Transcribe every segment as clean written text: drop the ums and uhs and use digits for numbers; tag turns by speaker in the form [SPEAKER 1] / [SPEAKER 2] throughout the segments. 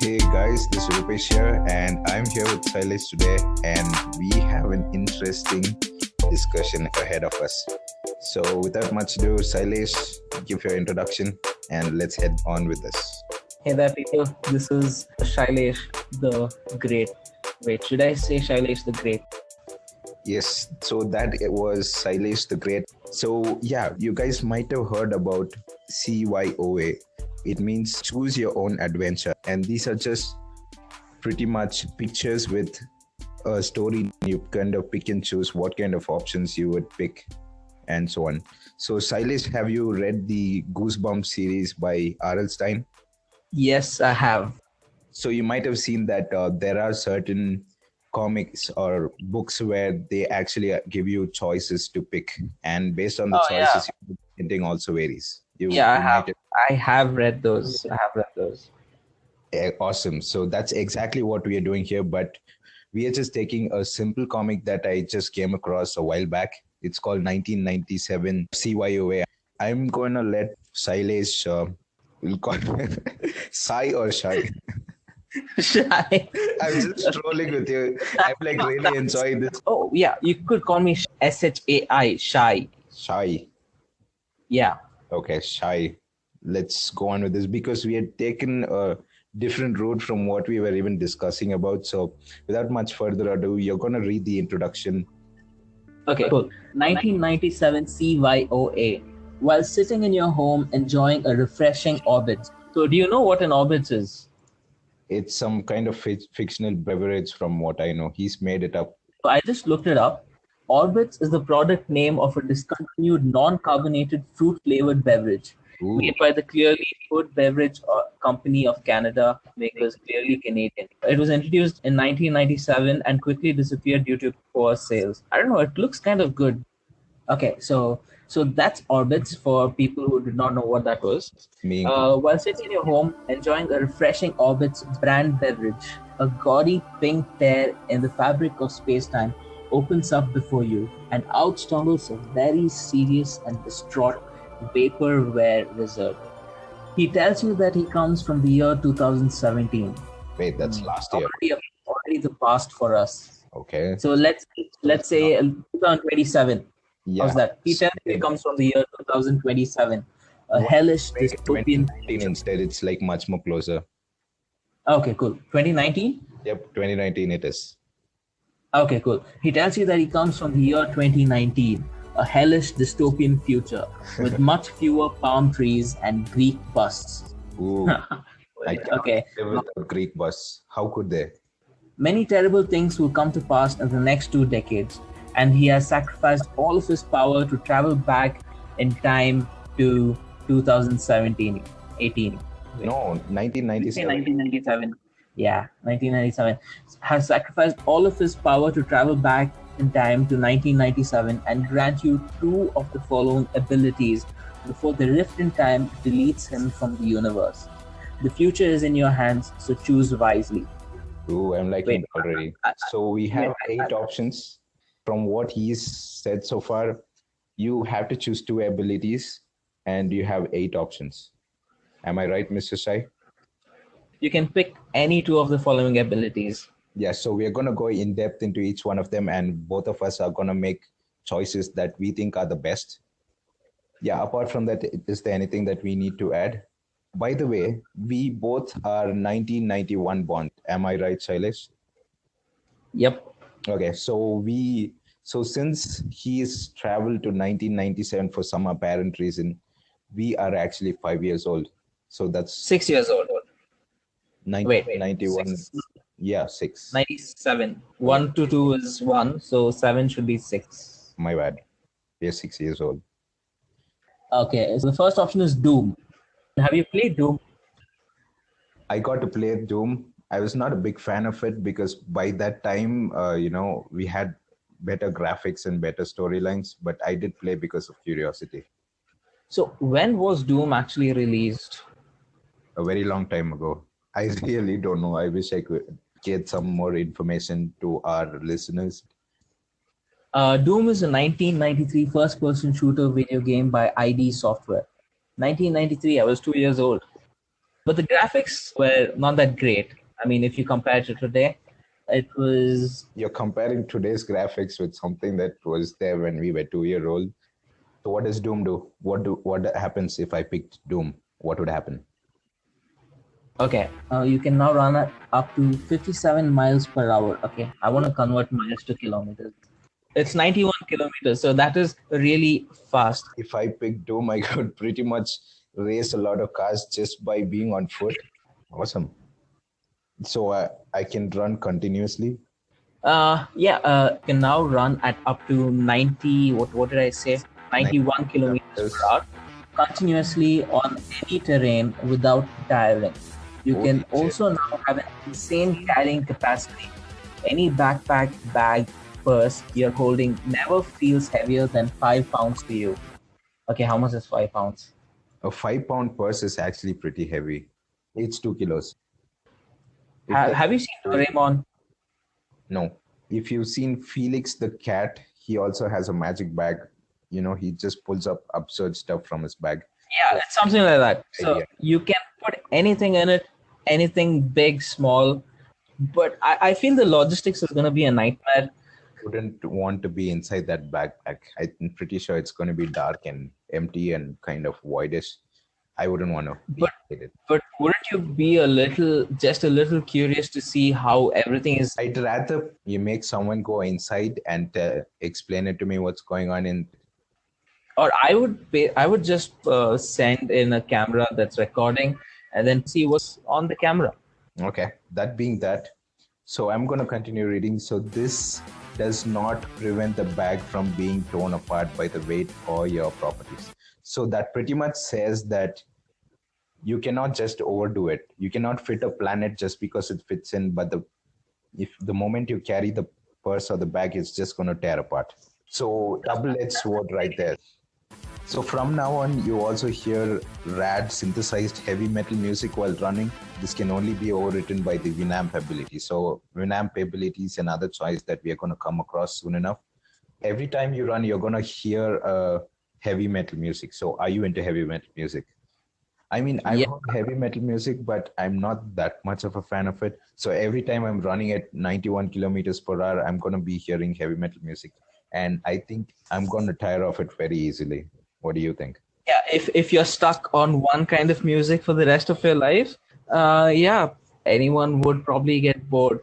[SPEAKER 1] Hey guys, this is Roopesh here, and I'm here with Shailesh today, and we have an interesting discussion ahead of us. So, without much ado, Shailesh, give your introduction, and let's head on with this.
[SPEAKER 2] Hey there, people. This is Shailesh the Great. Wait, should I say Shailesh the Great?
[SPEAKER 1] Yes, so that it was Shailesh the Great. So, yeah, you guys might have heard about CYOA. It means choose your own adventure. And these are just pretty much pictures with a story. You kind of pick and choose what kind of options you would pick and so on. So, Shailesh, have you read the Goosebumps series by R.L. Stein?
[SPEAKER 2] Yes, I have.
[SPEAKER 1] So, you might have seen that there are certain comics or books where they actually give you choices to pick. And based on the choices, the ending also varies.
[SPEAKER 2] I have read those.
[SPEAKER 1] Awesome. So that's exactly what we are doing here. But we are just taking a simple comic that I just came across a while back. It's called 1997 CYOA. I'm going to let Shailesh, we'll call Sai or Shai.
[SPEAKER 2] Shai.
[SPEAKER 1] I'm just trolling with you. I'm like really enjoying this.
[SPEAKER 2] Oh, yeah. You could call me Shai, Shai.
[SPEAKER 1] Shai.
[SPEAKER 2] Yeah.
[SPEAKER 1] Okay, Shai. Let's go on with this because we had taken a different route from what we were even discussing about. So without much further ado, you're going to read the introduction.
[SPEAKER 2] Okay, cool. 1997 CYOA. While sitting in your home enjoying a refreshing orbit. So do you know what an orbit is?
[SPEAKER 1] It's some kind of fictional beverage from what I know. He's made it up.
[SPEAKER 2] So I just looked it up. Orbits is the product name of a discontinued non-carbonated fruit-flavored beverage made by the Clearly Food Beverage Company of Canada, makers Clearly Canadian. It was introduced in 1997 and quickly disappeared due to poor sales. I don't know, it looks kind of good. Okay, so that's Orbits for people who did not know what that was. While sitting in your home enjoying a refreshing Orbits brand beverage, a gaudy pink tear in the fabric of space-time opens up before you, and out stumbles a very serious and distraught vaporware wizard. He tells you that he comes from the year 2017.
[SPEAKER 1] Wait, that's last year.
[SPEAKER 2] Already the past for us.
[SPEAKER 1] Okay.
[SPEAKER 2] So let's say 2027.
[SPEAKER 1] Yeah.
[SPEAKER 2] How's that? He tells you he comes from the year 2027. A hellish dystopian.
[SPEAKER 1] 2019 instead, it's like much more closer.
[SPEAKER 2] Okay, cool. 2019?
[SPEAKER 1] Yep, 2019 it is.
[SPEAKER 2] Okay, cool. He tells you that he comes from the year 2019, a hellish dystopian future with much fewer palm trees and Greek busts.
[SPEAKER 1] Ooh.
[SPEAKER 2] Okay.
[SPEAKER 1] Greek busts. How could they?
[SPEAKER 2] Many terrible things will come to pass in the next 2 decades, and he has sacrificed all of his power to travel back in time to 2017, 18.
[SPEAKER 1] No, 1997.
[SPEAKER 2] 1997. Yeah, 1997. Has sacrificed all of his power to travel back in time to 1997 and grant you 2 of the following abilities before the rift in time deletes him from the universe. The future is in your hands, so choose wisely.
[SPEAKER 1] Ooh, I'm liking it already. So we have 8 options. From what he's said so far, you have to choose 2 abilities and you have 8 options. Am I right, Mr. Shai?
[SPEAKER 2] You can pick any 2 of the following abilities.
[SPEAKER 1] Yeah, so we're going to go in depth into each one of them, and both of us are going to make choices that we think are the best. Yeah, apart from that, is there anything that we need to add? By the way, we both are 1991 born. Am I right, Shailesh?
[SPEAKER 2] Yep.
[SPEAKER 1] Okay, so since he's traveled to 1997 for some apparent reason, we are actually 5 years old. So that's
[SPEAKER 2] 6 years old.
[SPEAKER 1] 91. Yeah, 6.
[SPEAKER 2] 97. 1 to 2 is 1, so 7 should be 6.
[SPEAKER 1] My bad. We are 6 years old.
[SPEAKER 2] Okay, so the first option is Doom. Have you played Doom?
[SPEAKER 1] I got to play Doom. I was not a big fan of it because by that time, we had better graphics and better storylines, but I did play because of curiosity.
[SPEAKER 2] So when was Doom actually released?
[SPEAKER 1] A very long time ago. I really don't know. I wish I could get some more information to our listeners.
[SPEAKER 2] Doom is a 1993 first-person shooter video game by ID Software. 1993, I was 2 years old. But the graphics were not that great. I mean, if you compare it to today, it was...
[SPEAKER 1] You're comparing today's graphics with something that was there when we were 2 year old. So what does Doom do? What happens if I picked Doom? What would happen?
[SPEAKER 2] Okay, you can now run at up to 57 miles per hour. Okay, I want to convert miles to kilometers. It's 91 kilometers, so that is really fast.
[SPEAKER 1] If I picked Doom, I could pretty much race a lot of cars just by being on foot. Awesome. So I can run continuously.
[SPEAKER 2] You can now run at up to 90, what did I say? 91 kilometers per hour continuously on any terrain without tiring. You can also now have an insane carrying capacity. Any backpack, bag, purse you're holding never feels heavier than 5 pounds to you. Okay, how much is 5 pounds?
[SPEAKER 1] A 5 pound purse is actually pretty heavy. It's 2 kilos.
[SPEAKER 2] Have you seen Doraemon?
[SPEAKER 1] No. If you've seen Felix the cat, he also has a magic bag. You know, he just pulls up absurd stuff from his bag.
[SPEAKER 2] Yeah, it's something like that. So you can put anything in it, anything big, small. But I feel the logistics is going to be a nightmare.
[SPEAKER 1] Wouldn't want to be inside that backpack. I'm pretty sure it's going to be dark and empty and kind of voidish. I wouldn't want to.
[SPEAKER 2] But wouldn't you be just a little curious to see how everything is?
[SPEAKER 1] I'd rather you make someone go inside and explain it to me what's going on in.
[SPEAKER 2] Or I would just send in a camera that's recording and then see what's on the camera.
[SPEAKER 1] Okay, that being that, so I'm going to continue reading. So this does not prevent the bag from being torn apart by the weight or your properties. So that pretty much says that you cannot just overdo it. You cannot fit a planet just because it fits in, but if the moment you carry the purse or the bag, it's just going to tear apart. So double-edged sword right there. So from now on, you also hear rad synthesized heavy metal music while running. This can only be overwritten by the Winamp ability. So Winamp ability is another choice that we are going to come across soon enough. Every time you run, you're going to hear heavy metal music. So are you into heavy metal music? I mean, I heard heavy metal music, but I'm not that much of a fan of it. So every time I'm running at 91 kilometers per hour, I'm going to be hearing heavy metal music. And I think I'm going to tire of it very easily. What do you think?
[SPEAKER 2] Yeah, if you're stuck on one kind of music for the rest of your life, anyone would probably get bored.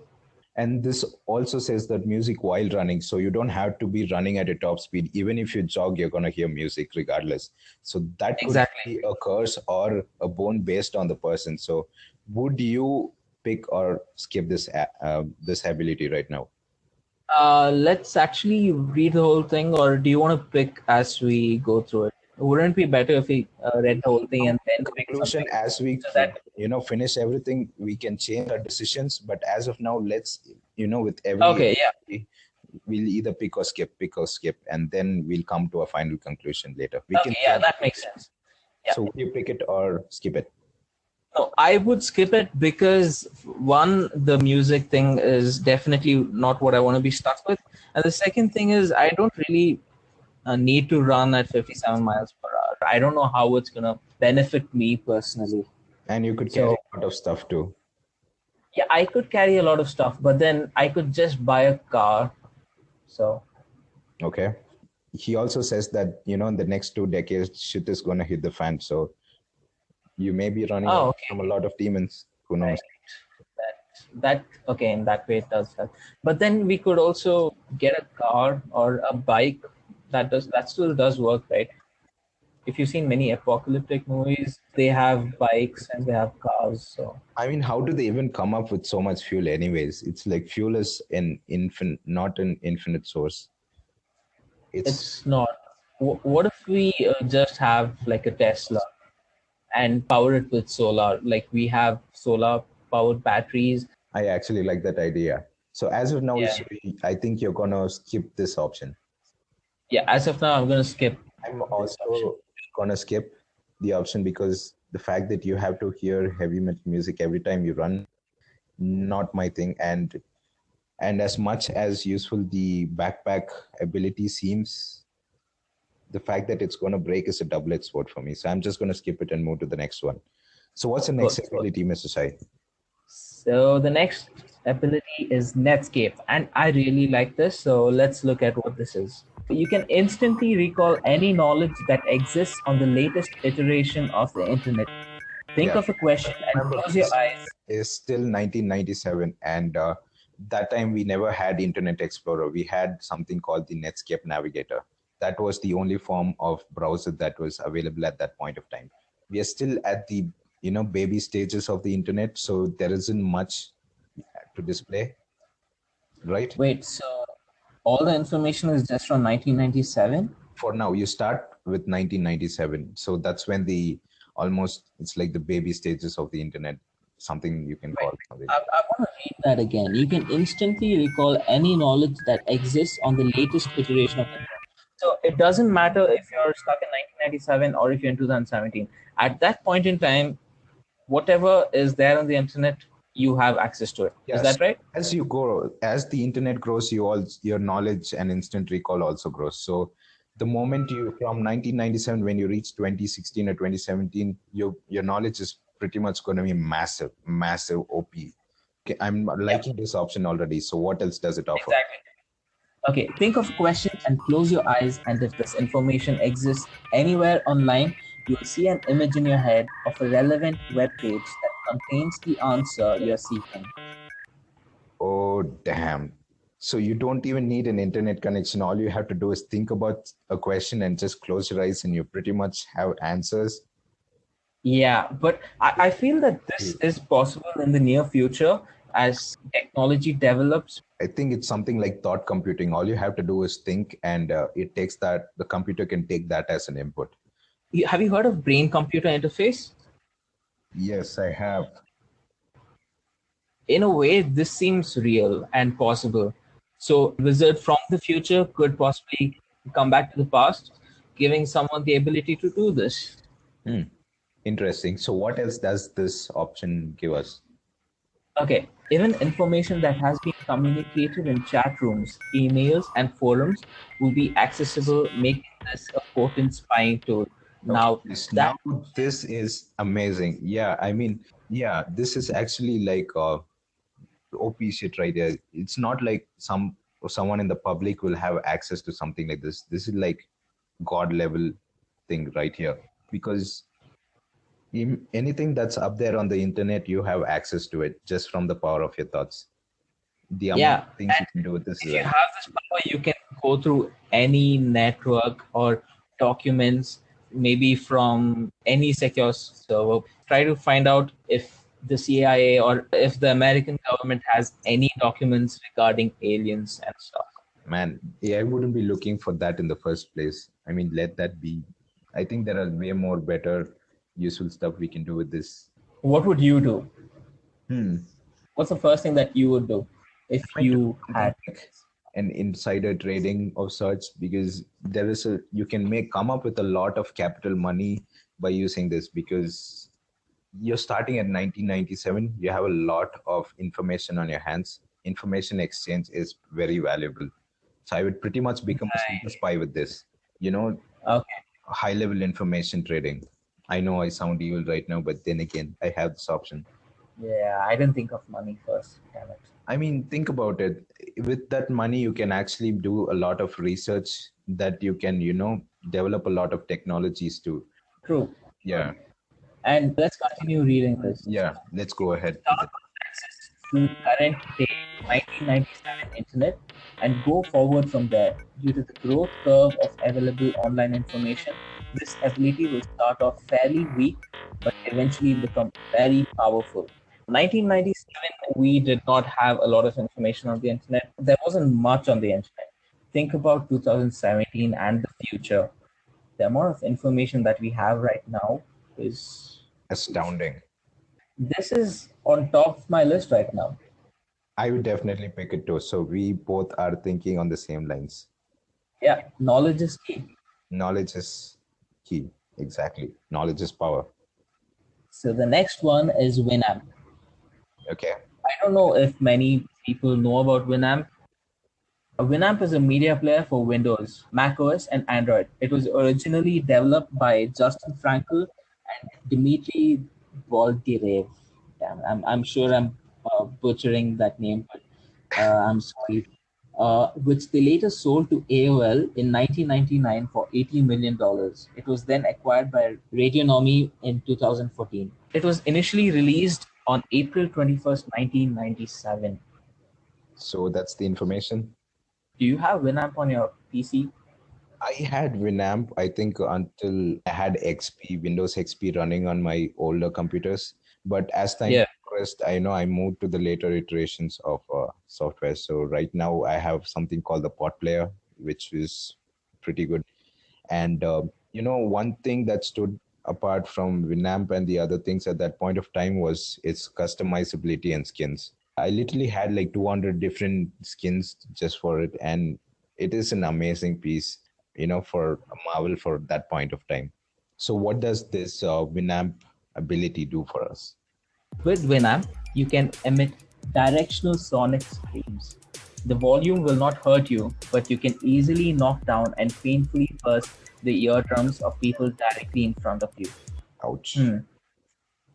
[SPEAKER 1] And this also says that music while running, so you don't have to be running at a top speed. Even if you jog, you're going to hear music regardless. So that could be a curse or a bone based on the person. So would you pick or skip this ability right now?
[SPEAKER 2] Let's actually read the whole thing, or do you want to pick as we go through it? Wouldn't it be better if we read the whole thing and then
[SPEAKER 1] conclusion as we finish everything? We can change our decisions, but as of now, let's with every we'll either pick or skip, and then we'll come to a final conclusion later.
[SPEAKER 2] That makes sense. Yeah.
[SPEAKER 1] So would you pick it or skip it?
[SPEAKER 2] No, I would skip it because one, the music thing is definitely not what I want to be stuck with. And the second thing is I don't really need to run at 57 miles per hour. I don't know how it's going to benefit me personally.
[SPEAKER 1] And you could carry a lot of stuff too.
[SPEAKER 2] Yeah, I could carry a lot of stuff, but then I could just buy a car. So.
[SPEAKER 1] Okay. He also says that, in the next 2 decades, shit is going to hit the fan. So you may be running from a lot of demons. Who knows?
[SPEAKER 2] That in that way it does help. But then we could also get a car or a bike that still does work, right? If you've seen many apocalyptic movies, they have bikes and they have cars. So
[SPEAKER 1] I mean, how do they even come up with so much fuel anyways? It's like fuel is not an infinite source.
[SPEAKER 2] It's not. What if we just have like a Tesla and power it with solar? Like we have solar powered batteries.
[SPEAKER 1] I actually like that idea. So as of now, I think you're going to skip this option.
[SPEAKER 2] Yeah, as of now, I'm going to skip.
[SPEAKER 1] I'm also going to skip the option because the fact that you have to hear heavy metal music every time you run, not my thing. And as much as useful the backpack ability seems, the fact that it's going to break is a double-edged sword for me. So I'm just going to skip it and move to the next one. So what's the next
[SPEAKER 2] Good.
[SPEAKER 1] ability, Mr. Sai?
[SPEAKER 2] So the next ability is Netscape, and I really like this. So let's look at what this is. You can instantly recall any knowledge that exists on the latest iteration of the internet. Think
[SPEAKER 1] Yeah,
[SPEAKER 2] of a question and
[SPEAKER 1] remember
[SPEAKER 2] close your eyes.
[SPEAKER 1] is still 1997, and that time we never had Internet Explorer. We had something called the Netscape Navigator. That was the only form of browser that was available at that point of time. We are still at the baby stages of the internet, so there isn't much to display, right?
[SPEAKER 2] Wait, so all the information is just from 1997?
[SPEAKER 1] For now, you start with 1997, so that's when it's like the baby stages of the internet, something you can call something.
[SPEAKER 2] I want to read that again. You can instantly recall any knowledge that exists on the latest iteration of the internet. So it doesn't matter if you're stuck in 1997 or if you're in 2017. At that point in time, whatever is there on the internet, you have access to it.
[SPEAKER 1] Yes.
[SPEAKER 2] Is that right?
[SPEAKER 1] As you go, as the internet grows, your knowledge and instant recall also grows. So the moment you from 1997, when you reach 2016 or 2017, your knowledge is pretty much going to be massive OP. Okay, I'm liking this option already. So what else does it offer?
[SPEAKER 2] Exactly. Okay, think of a question and close your eyes, and if this information exists anywhere online, you'll see an image in your head of a relevant web page that contains the answer you're seeking.
[SPEAKER 1] Oh, damn. So you don't even need an internet connection. All you have to do is think about a question and just close your eyes and you pretty much have answers.
[SPEAKER 2] Yeah, but I feel that this is possible in the near future as technology develops.
[SPEAKER 1] I think it's something like thought computing. All you have to do is think, and it takes that, the computer can take that as an input.
[SPEAKER 2] Have you heard of brain-computer interface?
[SPEAKER 1] Yes, I have.
[SPEAKER 2] In a way, this seems real and possible. So, wizard from the future could possibly come back to the past, giving someone the ability to do this.
[SPEAKER 1] Interesting. So what else does this option give us?
[SPEAKER 2] Okay, even information that has been communicated in chat rooms, emails, and forums will be accessible, making this a potent spying tool. Now,
[SPEAKER 1] this is amazing. Yeah, I mean, yeah, this is actually like OP shit right there. It's not like someone in the public will have access to something like this. This is like God level thing right here, because anything that's up there on the internet, you have access to it just from the power of your thoughts. The amount of things you can do with this.
[SPEAKER 2] If you have this power, you can go through any network or documents, maybe from any secure server. Try to find out if the CIA or if the American government has any documents regarding aliens and stuff.
[SPEAKER 1] Man, I wouldn't be looking for that in the first place. I mean, let that be. I think there are way more better useful stuff we can do with this.
[SPEAKER 2] What would you do? What's the first thing that you would do if you had
[SPEAKER 1] an insider trading of sorts? Because you can come up with a lot of capital money by using this, because you're starting at 1997. You have a lot of information on your hands. Information exchange is very valuable. So I would pretty much become a super spy with this. High level information trading. I know I sound evil right now, but then again, I have this option.
[SPEAKER 2] Yeah, I didn't think of money first. Damn it.
[SPEAKER 1] I mean, think about it. With that money, you can actually do a lot of research that you can, develop a lot of technologies too.
[SPEAKER 2] True.
[SPEAKER 1] Yeah.
[SPEAKER 2] And let's continue reading this.
[SPEAKER 1] Yeah, let's go ahead.
[SPEAKER 2] Access to current day 1997 internet and go forward from there. Due to the growth curve of available online information, this ability will start off fairly weak, but eventually become very powerful. 1997, we did not have a lot of information on the internet. There wasn't much on the internet. Think about 2017 and the future. The amount of information that we have right now is
[SPEAKER 1] astounding.
[SPEAKER 2] This is on top of my list right now.
[SPEAKER 1] I would definitely pick it too. So we both are thinking on the same lines.
[SPEAKER 2] Yeah, knowledge is key.
[SPEAKER 1] Knowledge is key. Exactly. Knowledge is power.
[SPEAKER 2] So the next one is Winamp.
[SPEAKER 1] Okay.
[SPEAKER 2] I don't know if many people know about Winamp. Winamp is a media player for Windows, macOS, and Android. It was originally developed by Justin Frankel and Dmitry Volgirev. Damn, I'm sure I'm butchering that name, but I'm sorry. Which they later sold to AOL in 1999 for $80 million. It was then acquired by Radionomy in 2014. It was initially released on April 21st, 1997.
[SPEAKER 1] So that's the information.
[SPEAKER 2] Do you have Winamp on your PC?
[SPEAKER 1] I had Winamp, I think, until I had XP, Windows XP running on my older computers. But as time progressed, I know I moved to the later iterations of software. So right now I have something called the Pot Player, which is pretty good. And, one thing that stood apart from Winamp and the other things at that point of time was its customizability and skins. I literally had like 200 different skins just for it. And it is an amazing piece, for Marvel for that point of time. So what does this Winamp ability do for us?
[SPEAKER 2] With Winamp, you can emit directional sonic screams. The volume will not hurt you, but you can easily knock down and painfully burst the eardrums of people directly in front of you.
[SPEAKER 1] Ouch.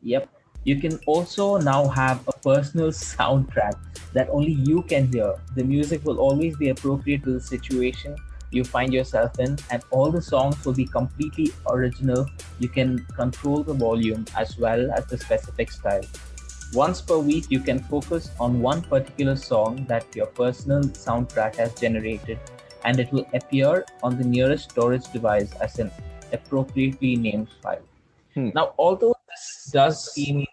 [SPEAKER 2] Yep. You can also now have a personal soundtrack that only you can hear. The music will always be appropriate to the situation you find yourself in, and all the songs will be completely original. You can control the volume as well as the specific style. Once per week, you can focus on one particular song that your personal soundtrack has generated, and it will appear on the nearest storage device as an appropriately named file. Now, although this does seem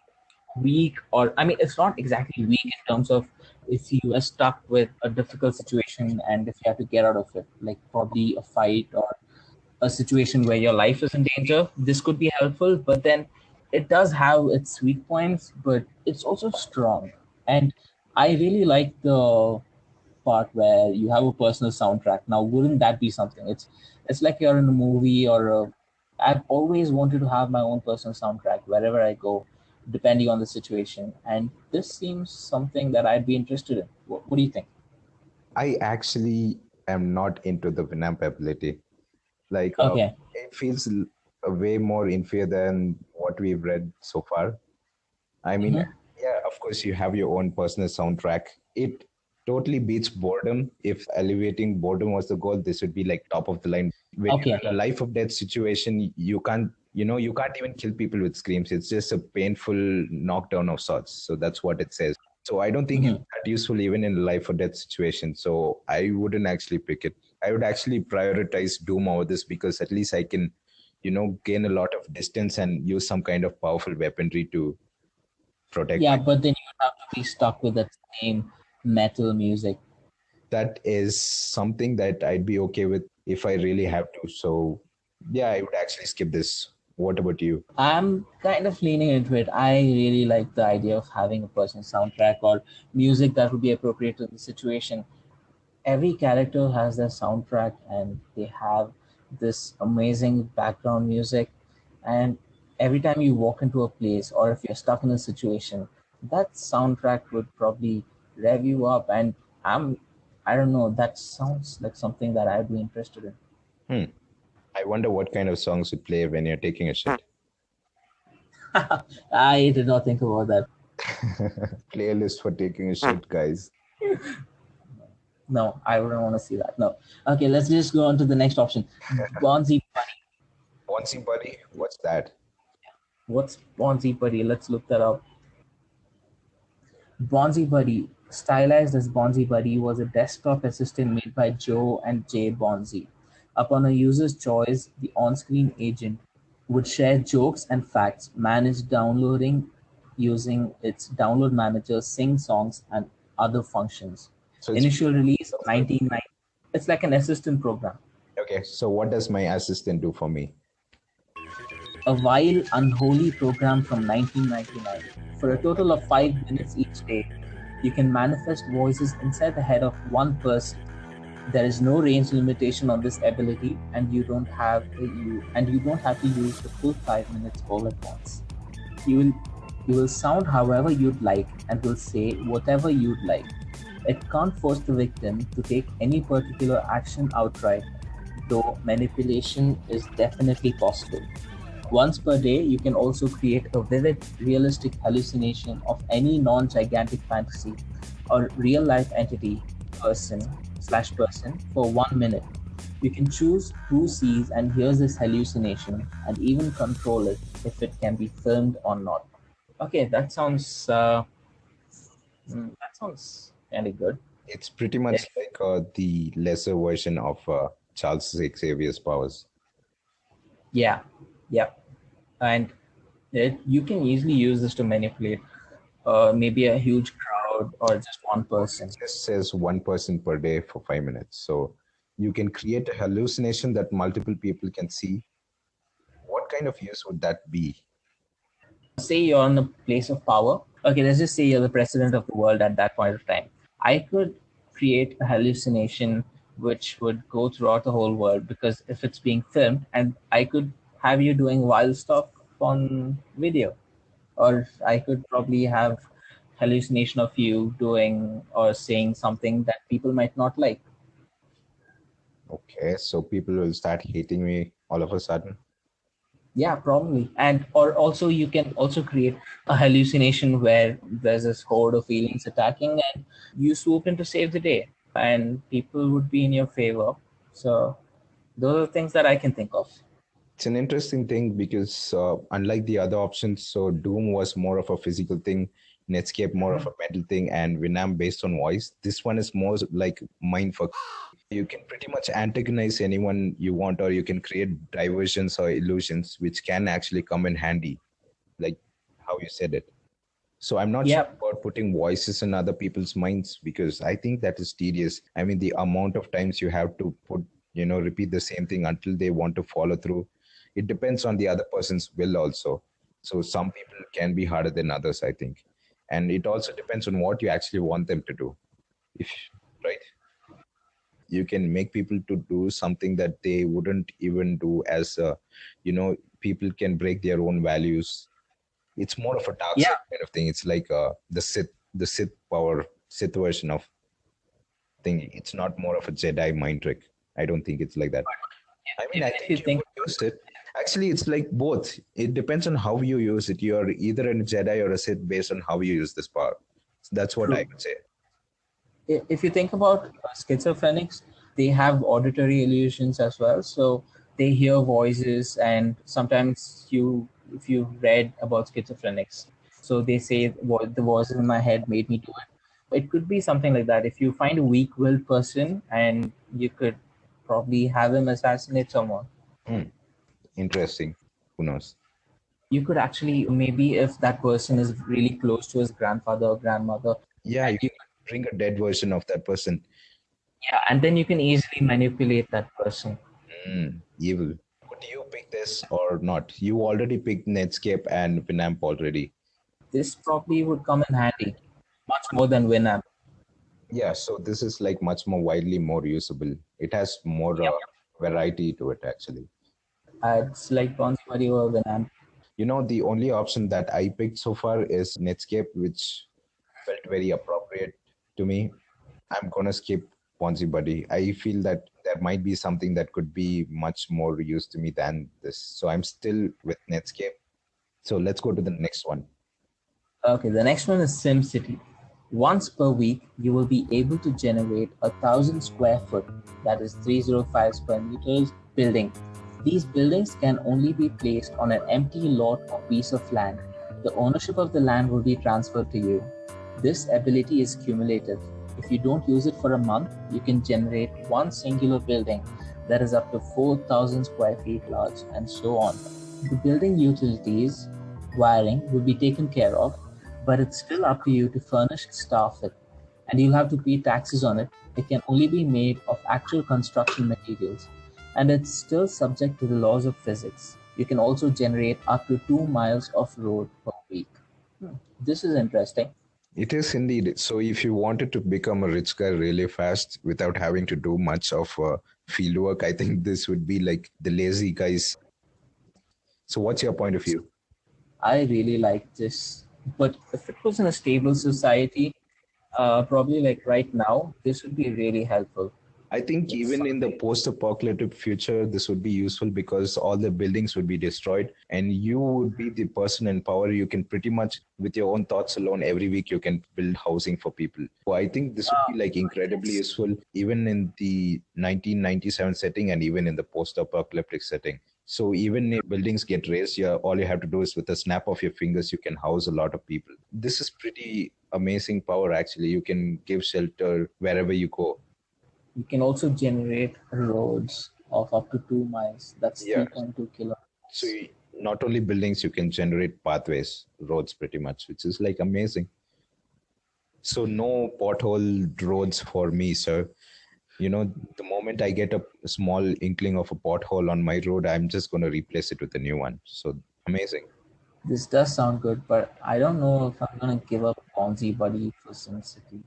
[SPEAKER 2] weak, or I mean, it's not exactly weak in terms of if you are stuck with a difficult situation and if you have to get out of it, like probably a fight or a situation where your life is in danger, this could be helpful. But then it does have its weak points, but it's also strong. And I really like the part where you have a personal soundtrack. Now, wouldn't that be something? It's like you're in a movie I've always wanted to have my own personal soundtrack wherever I go, depending on the situation. And this seems something that I'd be interested in. What do you think?
[SPEAKER 1] I actually am not into the Winamp ability. Like, it feels way more inferior than what we've read so far. I mean, yeah, of course, you have your own personal soundtrack. It totally beats boredom. If elevating boredom was the goal, this would be like top of the line. When you're in a life or death situation, you can't even kill people with screams. It's just a painful knockdown of sorts. So that's what it says. So I don't think it's that useful even in a life or death situation. So I wouldn't actually pick it. I would actually prioritize Doom over this because at least I can, gain a lot of distance and use some kind of powerful weaponry to protect.
[SPEAKER 2] Yeah, but then you have to be stuck with that same metal music.
[SPEAKER 1] That is something that I'd be okay with if I really have to. So yeah, I would actually skip this. What about you?
[SPEAKER 2] I'm kind of leaning into it. I really like the idea of having a personal soundtrack or music that would be appropriate to the situation. Every character has their soundtrack and they have this amazing background music. And every time you walk into a place or if you're stuck in a situation, that soundtrack would probably rev you up. And I don't know, that sounds like something that I'd be interested in.
[SPEAKER 1] I wonder what kind of songs would play when you're taking a shit.
[SPEAKER 2] I did not think about that.
[SPEAKER 1] Playlist for taking a shit, guys.
[SPEAKER 2] No, I wouldn't want to see that. No. Okay, let's just go on to the next option. Bonzi Buddy.
[SPEAKER 1] Bonzi Buddy? What's that?
[SPEAKER 2] What's Bonzi Buddy? Let's look that up. Bonzi Buddy, stylized as Bonzi Buddy, was a desktop assistant made by Joe and Jay Bonzi. Upon a user's choice, the on-screen agent would share jokes and facts, manage downloading using its download manager, sing songs, and other functions. So initial release 1990. It's like an assistant program.
[SPEAKER 1] Okay, so what does my assistant do for me?
[SPEAKER 2] A vile, unholy program from 1999. For a total of 5 minutes each day, you can manifest voices inside the head of one person. There is no range limitation on this ability, and you don't have to use the full 5 minutes all at once. You will sound however you'd like and will say whatever you'd like. It can't force the victim to take any particular action outright, though manipulation is definitely possible. Once per day, you can also create a vivid, realistic hallucination of any non-gigantic fantasy or real-life entity, person/person, for 1 minute. You can choose who sees and hears this hallucination and even control it if it can be filmed or not. Okay, that sounds kind of good.
[SPEAKER 1] It's pretty much like the lesser version of Charles Xavier's powers.
[SPEAKER 2] Yeah, yeah, and you can easily use this to manipulate maybe a huge crowd or just one person.
[SPEAKER 1] It just says 1% per day for 5 minutes. So you can create a hallucination that multiple people can see. What kind of use would that be?
[SPEAKER 2] Say you're in a place of power. Okay, let's just say you're the president of the world at that point of time. I could create a hallucination which would go throughout the whole world because if it's being filmed, and I could have you doing wild stuff on video, or I could probably have hallucination of you doing or saying something that people might not like.
[SPEAKER 1] Okay, so people will start hating me all of a sudden.
[SPEAKER 2] Yeah, probably. And or also you can also create a hallucination where there's this horde of aliens attacking and you swoop in to save the day and people would be in your favor. So those are things that I can think of.
[SPEAKER 1] It's an interesting thing because unlike the other options, so Doom was more of a physical thing, Netscape more of a mental thing, and Winamp based on voice. This one is more like mindfuck. You can pretty much antagonize anyone you want, or you can create diversions or illusions which can actually come in handy, like how you said it. So I'm not sure about putting voices in other people's minds because I think that is tedious. I mean, the amount of times you have to repeat the same thing until they want to follow through. It depends on the other person's will also. So some people can be harder than others, I think. And it also depends on what you actually want them to do. If right, you can make people to do something that they wouldn't even do as people can break their own values. It's more of a dark side kind of thing. It's like the Sith power, Sith version of thing. It's not more of a Jedi mind trick. I don't think it's like that. I mean, I think you would use it. Actually, it's like both. It depends on how you use it. You're either a Jedi or a Sith based on how you use this power. So that's what I would say.
[SPEAKER 2] If you think about schizophrenics, they have auditory illusions as well. So they hear voices, and sometimes if you read about schizophrenics, so they say what the voices in my head made me do it. It could be something like that. If you find a weak-willed person, and you could probably have him assassinate someone.
[SPEAKER 1] Interesting. Who knows?
[SPEAKER 2] You could actually, maybe if that person is really close to his grandfather or grandmother.
[SPEAKER 1] Yeah, you can bring a dead version of that person.
[SPEAKER 2] Yeah, and then you can easily manipulate that person.
[SPEAKER 1] Evil. Would you pick this or not? You already picked Netscape and Winamp already.
[SPEAKER 2] This probably would come in handy, much more than Winamp.
[SPEAKER 1] Yeah, so this is like much more widely more usable. It has more variety to it actually.
[SPEAKER 2] It's like Bonzi Buddy or Winamp.
[SPEAKER 1] The only option that I picked so far is Netscape, which felt very appropriate to me. I'm gonna skip Ponzi Buddy. I feel that there might be something that could be much more used to me than this. So I'm still with Netscape. So let's go to the next one.
[SPEAKER 2] Okay, the next one is SimCity. Once per week, you will be able to generate 1,000 square foot, that is 305 square meters, building. These buildings can only be placed on an empty lot or piece of land. The ownership of the land will be transferred to you. This ability is cumulative. If you don't use it for a month, you can generate one singular building that is up to 4,000 square feet large, and so on. The building utilities, wiring will be taken care of, but it's still up to you to furnish staff it, and you'll have to pay taxes on it. It can only be made of actual construction materials, and it's still subject to the laws of physics. You can also generate up to 2 miles of road per week. This is interesting.
[SPEAKER 1] It is indeed. So if you wanted to become a rich guy really fast without having to do much of field work, I think this would be like the lazy guys. So what's your point of view?
[SPEAKER 2] I really like this. But if it was in a stable society, probably like right now, this would be really helpful.
[SPEAKER 1] I think even in the post-apocalyptic future, this would be useful because all the buildings would be destroyed and you would be the person in power. You can pretty much, with your own thoughts alone, every week you can build housing for people. So I think this would be like incredibly useful even in the 1997 setting and even in the post-apocalyptic setting. So even if buildings get raised, all you have to do is with a snap of your fingers, you can house a lot of people. This is pretty amazing power, actually. You can give shelter wherever you go.
[SPEAKER 2] You can also generate roads of up to 2 miles. That's 3.2 kilometers.
[SPEAKER 1] So not only buildings, you can generate pathways, roads pretty much, which is like amazing. So no pothole roads for me, sir. You know, the moment I get a small inkling of a pothole on my road, I'm just going to replace it with a new one. So amazing.
[SPEAKER 2] This does sound good, but I don't know if I'm going to give up Ponzi Buddy for SimCity.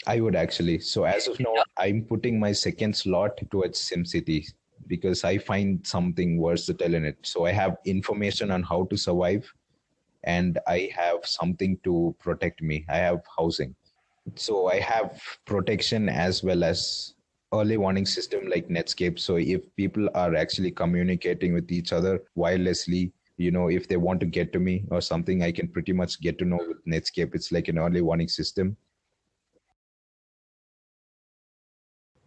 [SPEAKER 1] I would actually. So as of now, I'm putting my second slot towards SimCity because I find something versatile in it. So I have information on how to survive and I have something to protect me. I have housing. So I have protection as well as early warning system like Netscape. So if people are actually communicating with each other wirelessly, you know, if they want to get to me or something, I can pretty much get to know with Netscape. It's like an early warning system.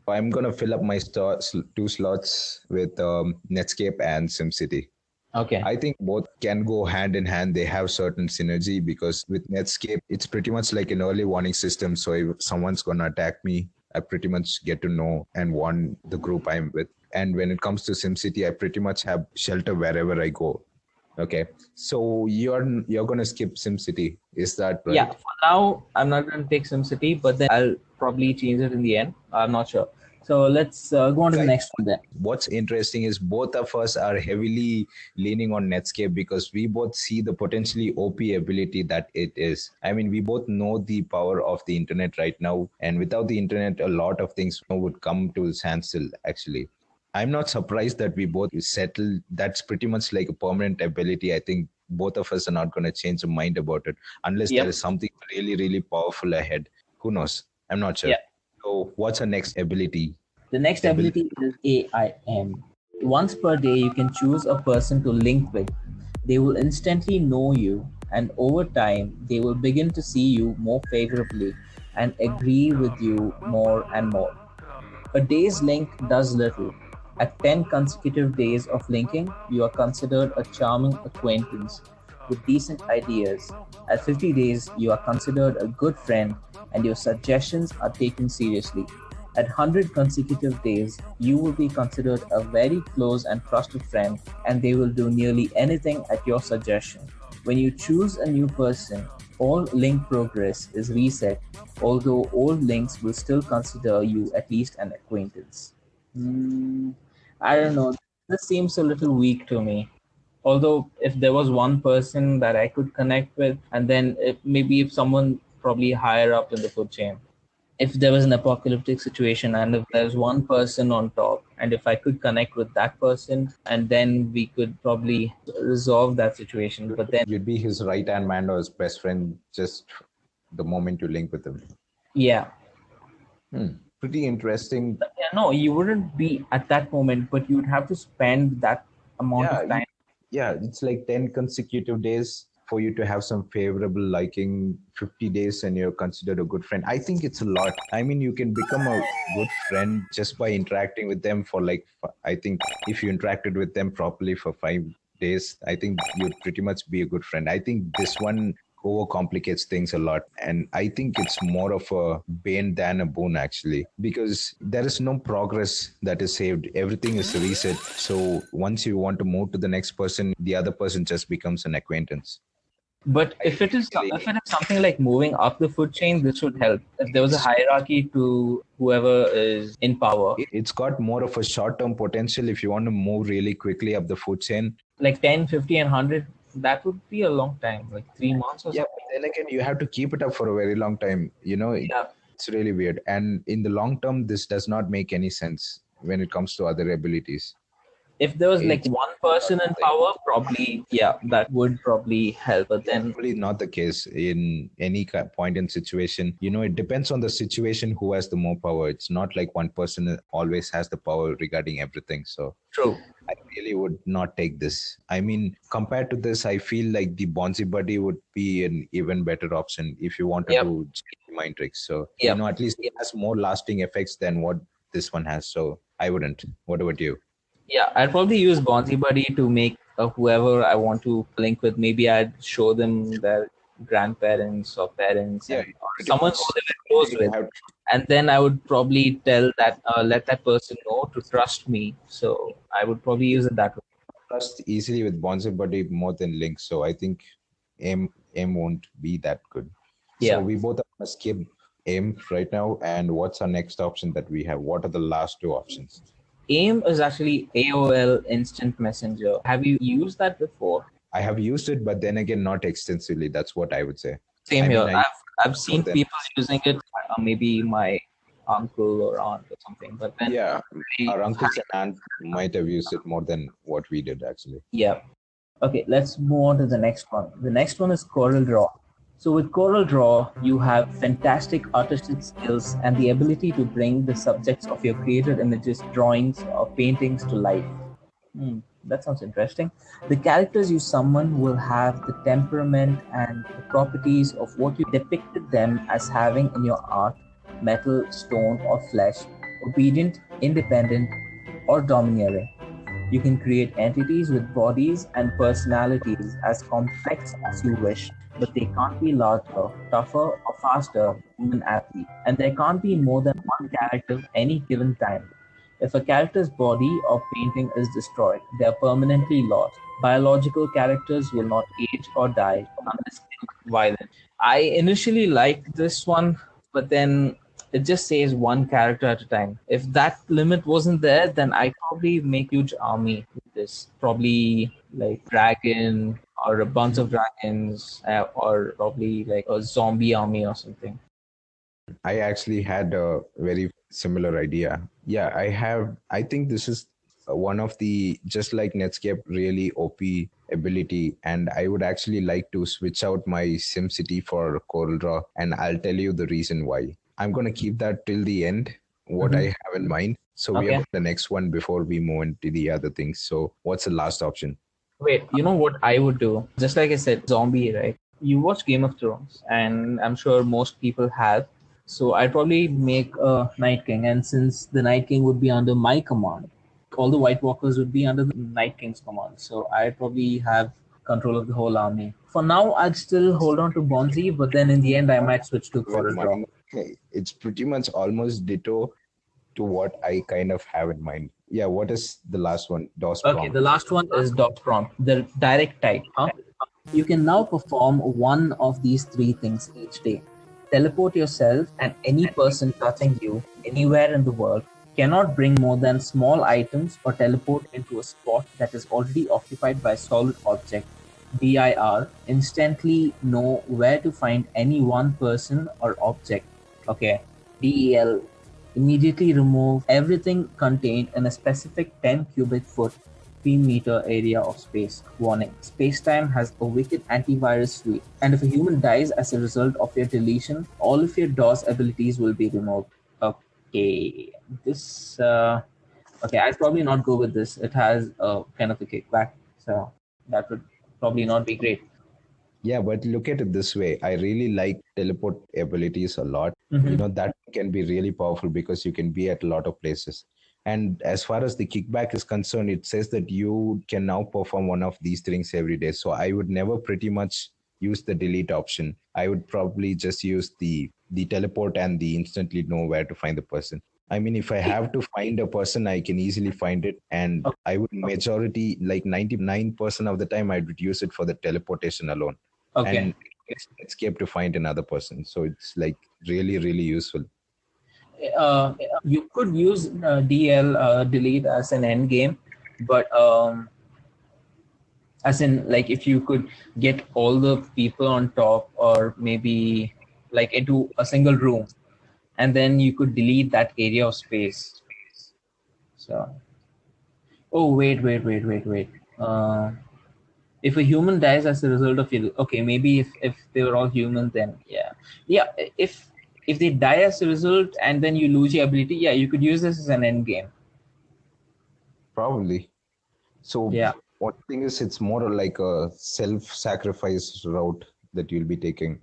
[SPEAKER 1] I'm going to fill up my two slots with Netscape and SimCity.
[SPEAKER 2] Okay.
[SPEAKER 1] I think both can go hand in hand. They have certain synergy because with Netscape, it's pretty much like an early warning system. So if someone's going to attack me, I pretty much get to know and warn the group I'm with. And when it comes to SimCity, I pretty much have shelter wherever I go. Okay. So you're going to skip SimCity. Is that right?
[SPEAKER 2] Yeah. For now, I'm not going to take SimCity, but then I'll probably change it in the end. I'm not sure. So let's go on to the next one then.
[SPEAKER 1] What's interesting is both of us are heavily leaning on Netscape because we both see the potentially OP ability that it is. I mean, we both know the power of the internet right now. And without the internet, a lot of things would come to a standstill, actually. I'm not surprised that we both settled. That's pretty much like a permanent ability. I think both of us are not going to change our mind about it unless there is something really, really powerful ahead. Who knows? I'm not sure.
[SPEAKER 2] Yeah.
[SPEAKER 1] So what's our next ability?
[SPEAKER 2] The next ability is AIM. Once per day, you can choose a person to link with. They will instantly know you, and over time, they will begin to see you more favorably and agree with you more and more. A day's link does little. At 10 consecutive days of linking, you are considered a charming acquaintance with decent ideas. At 50 days, you are considered a good friend and your suggestions are taken seriously. At 100 consecutive days, you will be considered a very close and trusted friend and they will do nearly anything at your suggestion. When you choose a new person, all link progress is reset, although old links will still consider you at least an acquaintance. I don't know. This seems a little weak to me. Although if there was one person that I could connect with, and then if someone probably higher up in the food chain, if there was an apocalyptic situation and if there's one person on top, and if I could connect with that person, and then we could probably resolve that situation. But then
[SPEAKER 1] you'd be his right-hand man or his best friend just the moment you link with him.
[SPEAKER 2] Yeah.
[SPEAKER 1] Pretty interesting.
[SPEAKER 2] Yeah, no, you wouldn't be at that moment, but you'd have to spend that amount of time.
[SPEAKER 1] Yeah, it's like 10 consecutive days for you to have some favorable liking, 50 days and you're considered a good friend. I think it's a lot. I mean, you can become a good friend just by interacting with them for I think if you interacted with them properly for 5 days, I think you'd pretty much be a good friend. I think this one overcomplicates things a lot, and I think it's more of a bane than a boon, actually, because there is no progress that is saved. Everything is reset. So once you want to move to the next person, the other person just becomes an acquaintance.
[SPEAKER 2] But if it is something like moving up the food chain, this would help. If there was a hierarchy to whoever is in power,
[SPEAKER 1] it's got more of a short-term potential. If you want to move really quickly up the food chain,
[SPEAKER 2] like 10, 50 and 100, that would be a long time, like 3 months or something.
[SPEAKER 1] Then again, you have to keep it up for a very long time. It's really weird. And in the long term, this does not make any sense when it comes to other abilities.
[SPEAKER 2] If there was like
[SPEAKER 1] It's
[SPEAKER 2] one person in power, probably, yeah, that would probably help. But then,
[SPEAKER 1] probably not the case in any point in situation. It depends on the situation who has the more power. It's not like one person always has the power regarding everything. So
[SPEAKER 2] true.
[SPEAKER 1] I really would not take this. I mean, compared to this, I feel like the Bonzi Buddy would be an even better option if you wanted
[SPEAKER 2] Yep.
[SPEAKER 1] to mind tricks. So,
[SPEAKER 2] Yep.
[SPEAKER 1] at least it has more lasting effects than what this one has. So I wouldn't. What about you?
[SPEAKER 2] Yeah, I'd probably use Bonzi Buddy to make whoever I want to link with. Maybe I'd show them their grandparents or parents
[SPEAKER 1] Yeah,
[SPEAKER 2] and or
[SPEAKER 1] pretty
[SPEAKER 2] someone
[SPEAKER 1] much.
[SPEAKER 2] who they were close
[SPEAKER 1] You
[SPEAKER 2] with.
[SPEAKER 1] have
[SPEAKER 2] And then I would probably let that person know to trust me. So I would probably use it that way.
[SPEAKER 1] trust easily with Bonzi Buddy more than Link. So I think aim won't be that good. So
[SPEAKER 2] Yeah.
[SPEAKER 1] we both are gonna skip aim right now. And what's our next option that we have? What are the last two options?
[SPEAKER 2] AIM is actually AOL Instant Messenger. Have you used that before?
[SPEAKER 1] I have used it, but then again, not extensively. That's what I would say.
[SPEAKER 2] Same
[SPEAKER 1] I
[SPEAKER 2] here.
[SPEAKER 1] mean,
[SPEAKER 2] I've seen
[SPEAKER 1] then,
[SPEAKER 2] people using it. Maybe my uncle or aunt or something. But then
[SPEAKER 1] yeah,
[SPEAKER 2] I-
[SPEAKER 1] our uncles and aunt might have used it more than what we did actually.
[SPEAKER 2] yeah. Okay, let's move on to the next one. The next one is Corel Draw. So with Corel Draw, you have fantastic artistic skills and the ability to bring the subjects of your created images, drawings, or paintings to life. That sounds interesting. The characters you summon will have the temperament and the properties of what you depicted them as having in your art: metal, stone, or flesh, obedient, independent, or domineering. You can create entities with bodies and personalities as complex as you wish, but they can't be larger, tougher, or faster than an athlete. And there can't be more than one character at any given time. If a character's body or painting is destroyed, they are permanently lost. Biological characters will not age or die unless killed violent. I initially liked this one, but then it just says one character at a time. If that limit wasn't there, then I'd probably make huge army with this. Probably like dragon or a bunch of dragons, or probably like a zombie army or something.
[SPEAKER 1] I actually had a very similar idea. Yeah, I think this is one of the, just like Netscape, really OP ability. And I would actually like to switch out my SimCity for CorelDRAW. And I'll tell you the reason why. I'm going to keep that till the end, what I have in mind. So we
[SPEAKER 2] Okay.
[SPEAKER 1] have the next one before we move into the other things. So what's the last option?
[SPEAKER 2] Wait, you know what I would do? Just like I said, zombie, right? You watch Game of Thrones, and I'm sure most people have. So I'd probably make a Night King, and since the Night King would be under my command, all the White Walkers would be under the Night King's command. So I'd probably have control of the whole army. For now, I'd still hold on to Bonzi, but then in the end, I might switch to
[SPEAKER 1] Well,
[SPEAKER 2] Corridor.
[SPEAKER 1] it's pretty much almost ditto to what I kind of have in mind. Yeah, what is the last one? DOS
[SPEAKER 2] Okay,
[SPEAKER 1] prompt.
[SPEAKER 2] the last one is dot prompt, the direct type. You can now perform one of these three things each day. Teleport yourself and any person touching you anywhere in the world. Cannot bring more than small items or teleport into a spot that is already occupied by a solid object. DIR, instantly know where to find any one person or object. Okay. DEL, immediately remove everything contained in a specific 10 cubic foot 3-meter area of space. Warning, Spacetime has a wicked antivirus suite, and if a human dies as a result of your deletion, all of your DOS abilities will be removed. Okay, this okay, I'd probably not go with this. It has a kind of a kickback, so that would probably not be great.
[SPEAKER 1] Yeah, but look at it this way. I really like teleport abilities a lot. That can be really powerful because you can be at a lot of places. And as far as the kickback is concerned, it says that you can now perform one of these things every day. So I would never pretty much use the delete option. I would probably just use the teleport and the instantly know where to find the person. I mean, if I have to find a person, I can easily find it. And I would majority, like 99% of the time, I would use it for the teleportation alone.
[SPEAKER 2] Okay.
[SPEAKER 1] And escape to find another person. So it's like really, really useful.
[SPEAKER 2] You could use DL delete as an end game, but as in like if you could get all the people on top or maybe like into a single room, and then you could delete that area of space. So Oh, wait. If a human dies as a result of it, okay, maybe if they were all humans, then yeah. If they die as a result and then you lose your ability, yeah, you could use this as an end game.
[SPEAKER 1] Probably. So
[SPEAKER 2] Yeah.
[SPEAKER 1] what thing is, it's more like a self-sacrifice route that you'll be taking.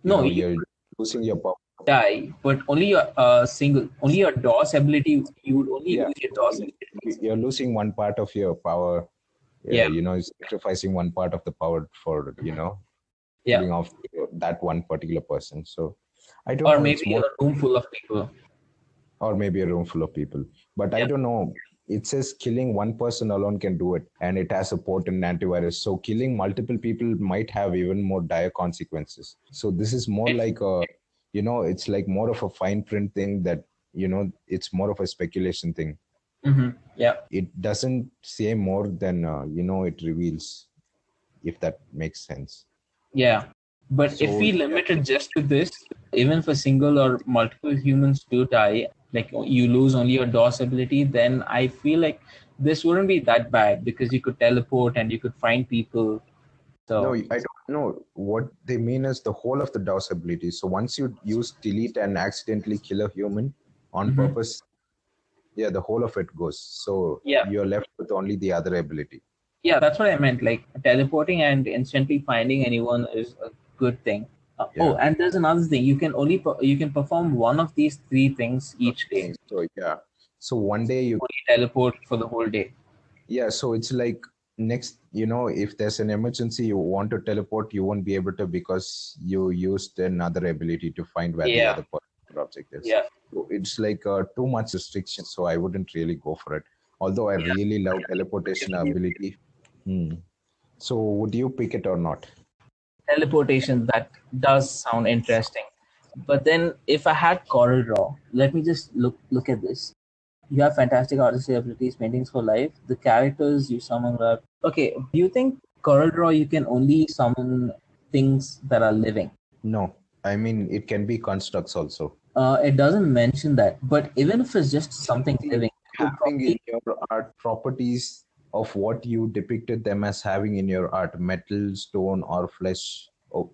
[SPEAKER 2] No, you
[SPEAKER 1] You're losing your power.
[SPEAKER 2] die, but only your DOS ability. You would only
[SPEAKER 1] Yeah,
[SPEAKER 2] lose your DOS ability.
[SPEAKER 1] you're losing one part of your power. Yeah,
[SPEAKER 2] Yeah,
[SPEAKER 1] sacrificing one part of the power for
[SPEAKER 2] yeah.
[SPEAKER 1] killing off that one particular person. So I don't
[SPEAKER 2] Or
[SPEAKER 1] know. It's
[SPEAKER 2] maybe
[SPEAKER 1] more,
[SPEAKER 2] a room full of people.
[SPEAKER 1] or maybe a room full of people. But I
[SPEAKER 2] Yeah.
[SPEAKER 1] don't know. It says killing one person alone can do it, and it has a potent antivirus. So killing multiple people might have even more dire consequences. So this is more like it's like more of a fine print thing that it's more of a speculation thing.
[SPEAKER 2] Mm-hmm. Yeah.
[SPEAKER 1] It doesn't say more than it reveals, if that makes sense.
[SPEAKER 2] Yeah. But if
[SPEAKER 1] So
[SPEAKER 2] we limit it just to this, even if a single or multiple humans do die, like you lose only your DOS ability, then I feel like this wouldn't be that bad because you could teleport and you could find people.
[SPEAKER 1] no,
[SPEAKER 2] So
[SPEAKER 1] I don't know what they mean is the whole of the DOS ability. So once you use delete and accidentally kill a human on
[SPEAKER 2] mhm.
[SPEAKER 1] purpose, yeah, the whole of it goes. So
[SPEAKER 2] Yeah,
[SPEAKER 1] you're left with only the other ability.
[SPEAKER 2] yeah, that's what I meant. Like teleporting and instantly finding anyone is a good thing. Oh,
[SPEAKER 1] Yeah.
[SPEAKER 2] and there's another thing. You can perform one of these three things each day.
[SPEAKER 1] So yeah. So one day you
[SPEAKER 2] Only teleport for the whole day.
[SPEAKER 1] yeah, so it's like next, if there's an emergency you want to teleport, you won't be able to because you used another ability to find where the
[SPEAKER 2] Yeah,
[SPEAKER 1] other particular object is.
[SPEAKER 2] yeah,
[SPEAKER 1] So it's like too much restriction, so I wouldn't really go for it. Although I really love teleportation ability. Hmm. So would you pick it or not?
[SPEAKER 2] teleportation. That does sound interesting. But then, if I had Coral Draw, let me just look at this. You have fantastic artistry abilities, paintings for life. The characters you summon are okay. Do you think Coral Draw you can only summon things that are living?
[SPEAKER 1] No, I mean it can be constructs also.
[SPEAKER 2] It doesn't mention that, but even if it's just something living, you could
[SPEAKER 1] Having in
[SPEAKER 2] probably
[SPEAKER 1] your art properties of what you depicted them as having in your art, metal, stone, or flesh,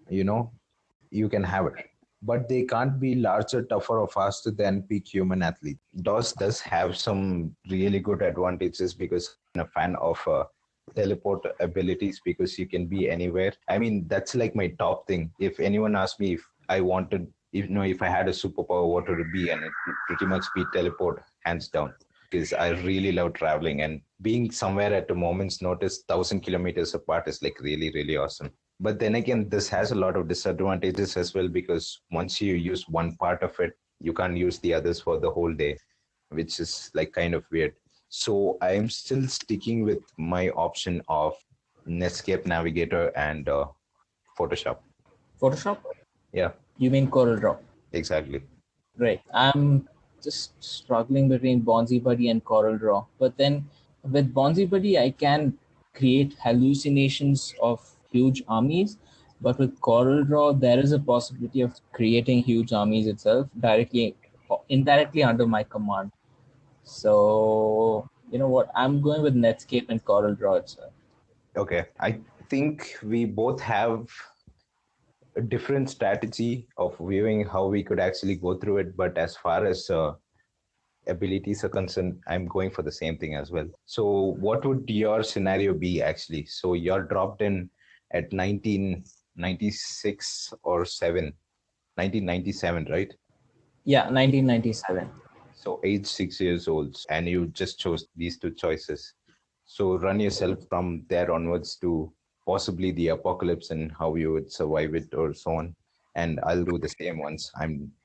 [SPEAKER 1] you can have it. But they can't be larger, tougher, or faster than peak human athlete. DOS does have some really good advantages because I'm a fan of teleport abilities because you can be anywhere. I mean, that's like my top thing. If anyone asks me if I wanted, if I had a superpower, what would it be? And it would pretty much be teleport, hands down. Because I really love traveling and being somewhere at a moment's notice, 1,000 kilometers apart is like really, really awesome. But then again, this has a lot of disadvantages as well because once you use one part of it, you can't use the others for the whole day, which is like kind of weird. So I am still sticking with my option of Netscape Navigator and Photoshop.
[SPEAKER 2] Photoshop.
[SPEAKER 1] Yeah,
[SPEAKER 2] You mean Coral Draw?
[SPEAKER 1] exactly.
[SPEAKER 2] Right. I'm just struggling between Bonzi Buddy and Coral Draw. But then with Bonzi Buddy, I can create hallucinations of huge armies. But with Coral Draw, there is a possibility of creating huge armies itself directly or indirectly under my command. So, you know what? I'm going with Netscape and Coral Draw itself.
[SPEAKER 1] Okay. I think we both have a different strategy of viewing how we could actually go through it. But as far as abilities are concerned, I'm going for the same thing as well. So what would your scenario be actually? So you're dropped in at 1996 or 7, 1997, right?
[SPEAKER 2] Yeah, 1997.
[SPEAKER 1] So age 6 years old, and you just chose these two choices. So run yourself from there onwards to possibly the apocalypse and how you would survive it or so on. And I'll do the same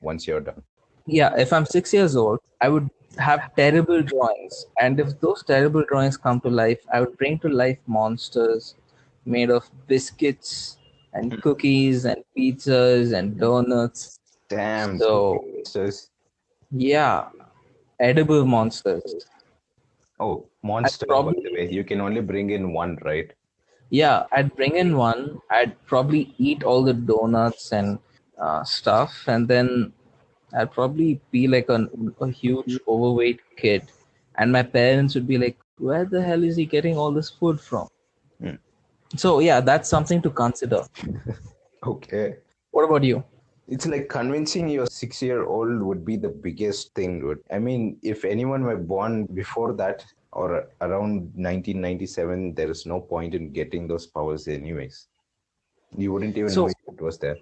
[SPEAKER 1] once you're done.
[SPEAKER 2] Yeah, if I'm 6 years old, I would have terrible drawings. And if those terrible drawings come to life, I would bring to life monsters made of biscuits and cookies and pizzas and donuts.
[SPEAKER 1] Damn,
[SPEAKER 2] So,
[SPEAKER 1] monsters.
[SPEAKER 2] yeah, edible monsters.
[SPEAKER 1] Oh,
[SPEAKER 2] I'd
[SPEAKER 1] monsters, by
[SPEAKER 2] probably,
[SPEAKER 1] the way. You can only bring in one, right?
[SPEAKER 2] yeah, I'd bring in one. I'd probably eat all the donuts and stuff. And then I'd probably be like a huge overweight kid. And my parents would be like, Where the hell is he getting all this food from?
[SPEAKER 1] Hmm.
[SPEAKER 2] So yeah, that's something to consider.
[SPEAKER 1] Okay.
[SPEAKER 2] What about you?
[SPEAKER 1] It's like convincing your 6-year-old would be the biggest thing, dude. I mean, if anyone were born before that or around 1997, there is no point in getting those powers anyways. You wouldn't even know
[SPEAKER 2] So
[SPEAKER 1] if it was there.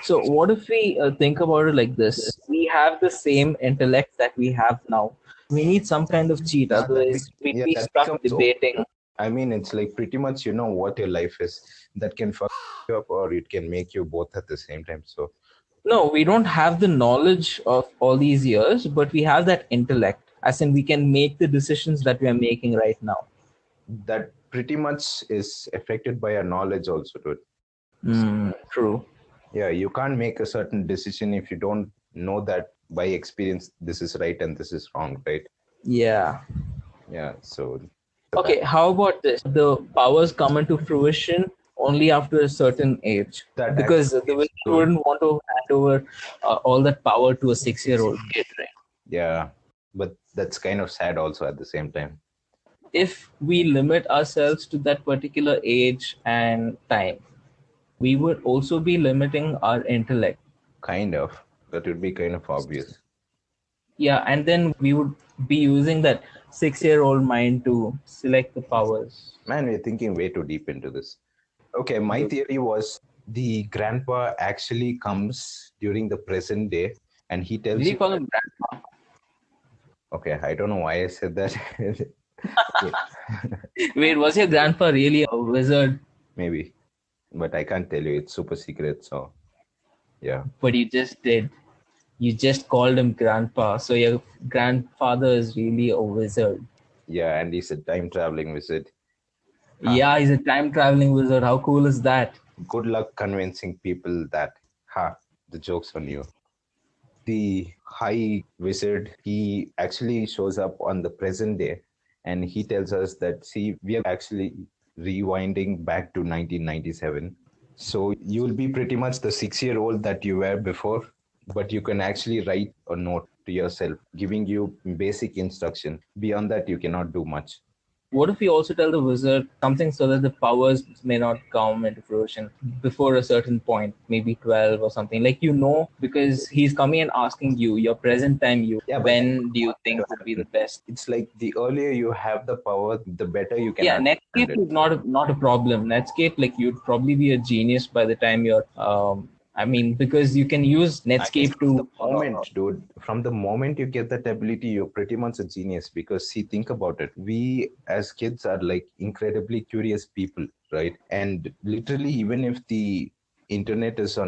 [SPEAKER 2] So what if we think about it like this? We have the same intellect that we have now. We need some kind of cheat, otherwise we'd be
[SPEAKER 1] That
[SPEAKER 2] stuck
[SPEAKER 1] becomes
[SPEAKER 2] debating.
[SPEAKER 1] I mean, it's like pretty much you know what your life is. That can fuck you up or it can make you both at the same time. So
[SPEAKER 2] No, we don't have the knowledge of all these years, but we have that intellect, as in we can make the decisions that we are making right now.
[SPEAKER 1] that pretty much is affected by your knowledge also, dude.
[SPEAKER 2] True.
[SPEAKER 1] Yeah, you can't make a certain decision if you don't know that by experience this is right and this is wrong, right?
[SPEAKER 2] Yeah.
[SPEAKER 1] Yeah, so
[SPEAKER 2] Okay, how about this? The powers come into fruition only after a certain age.
[SPEAKER 1] that
[SPEAKER 2] Because the
[SPEAKER 1] actually is
[SPEAKER 2] wizard
[SPEAKER 1] good.
[SPEAKER 2] wouldn't want to hand over all that power to a 6-year-old kid, right?
[SPEAKER 1] Yeah, but that's kind of sad also at the same time.
[SPEAKER 2] If we limit ourselves to that particular age and time, we would also be limiting our intellect.
[SPEAKER 1] Kind of. That would be kind of obvious.
[SPEAKER 2] Yeah, and then we would be using that 6-year-old mind to select the powers.
[SPEAKER 1] Man, we're thinking way too deep into this. Okay, my theory was the grandpa actually comes during the present day and he tells
[SPEAKER 2] Did you
[SPEAKER 1] you.
[SPEAKER 2] call him grandpa?
[SPEAKER 1] Okay, I don't know why I said that.
[SPEAKER 2] Wait, was your grandpa really a wizard?
[SPEAKER 1] Maybe, but I can't tell you. It's super secret. So, yeah.
[SPEAKER 2] But you just did. You just called him grandpa. So your grandfather is really a wizard.
[SPEAKER 1] Yeah, and he's a time traveling wizard.
[SPEAKER 2] Yeah, he's a time traveling wizard. How cool is that?
[SPEAKER 1] Good luck convincing people that, the joke's on you. The high wizard, he actually shows up on the present day and he tells us that, see, we are actually rewinding back to 1997. So you'll be pretty much the 6-year-old that you were before, but you can actually write a note to yourself, giving you basic instruction. Beyond that, you cannot do much.
[SPEAKER 2] What if we also tell the wizard something so that the powers may not come into fruition before a certain point, maybe 12 or something? Like, because he's coming and asking you, your present time you,
[SPEAKER 1] Yeah, but
[SPEAKER 2] when do you think would be the best?
[SPEAKER 1] it's like the earlier you have the power, the better you can
[SPEAKER 2] Yeah,
[SPEAKER 1] understand
[SPEAKER 2] Netscape
[SPEAKER 1] it.
[SPEAKER 2] is not a problem. Netscape, like, you'd probably be a genius by the time you're, because you can use Netscape to.
[SPEAKER 1] From the moment you get that ability, you're pretty much a genius because see, think about it. We as kids are like incredibly curious people, right? And literally, even if the internet is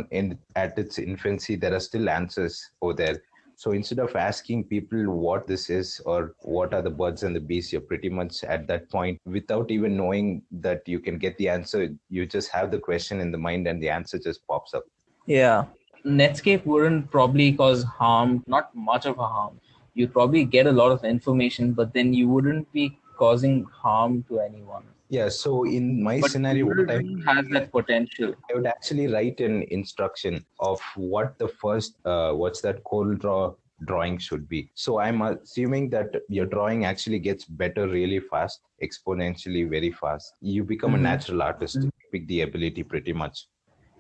[SPEAKER 1] at its infancy, there are still answers over there. So instead of asking people what this is or what are the birds and the bees, you're pretty much at that point without even knowing that you can get the answer. You just have the question in the mind and the answer just pops up.
[SPEAKER 2] Yeah. Netscape wouldn't probably cause harm, not much of a harm. You'd probably get a lot of information, but then you wouldn't be causing harm to anyone.
[SPEAKER 1] Yeah, so in my
[SPEAKER 2] But
[SPEAKER 1] scenario,
[SPEAKER 2] children has that potential.
[SPEAKER 1] I would actually write an instruction of what the first, what's that cold draw drawing should be. So I'm assuming that your drawing actually gets better really fast, exponentially very fast. You become a natural artist, you pick the ability pretty much.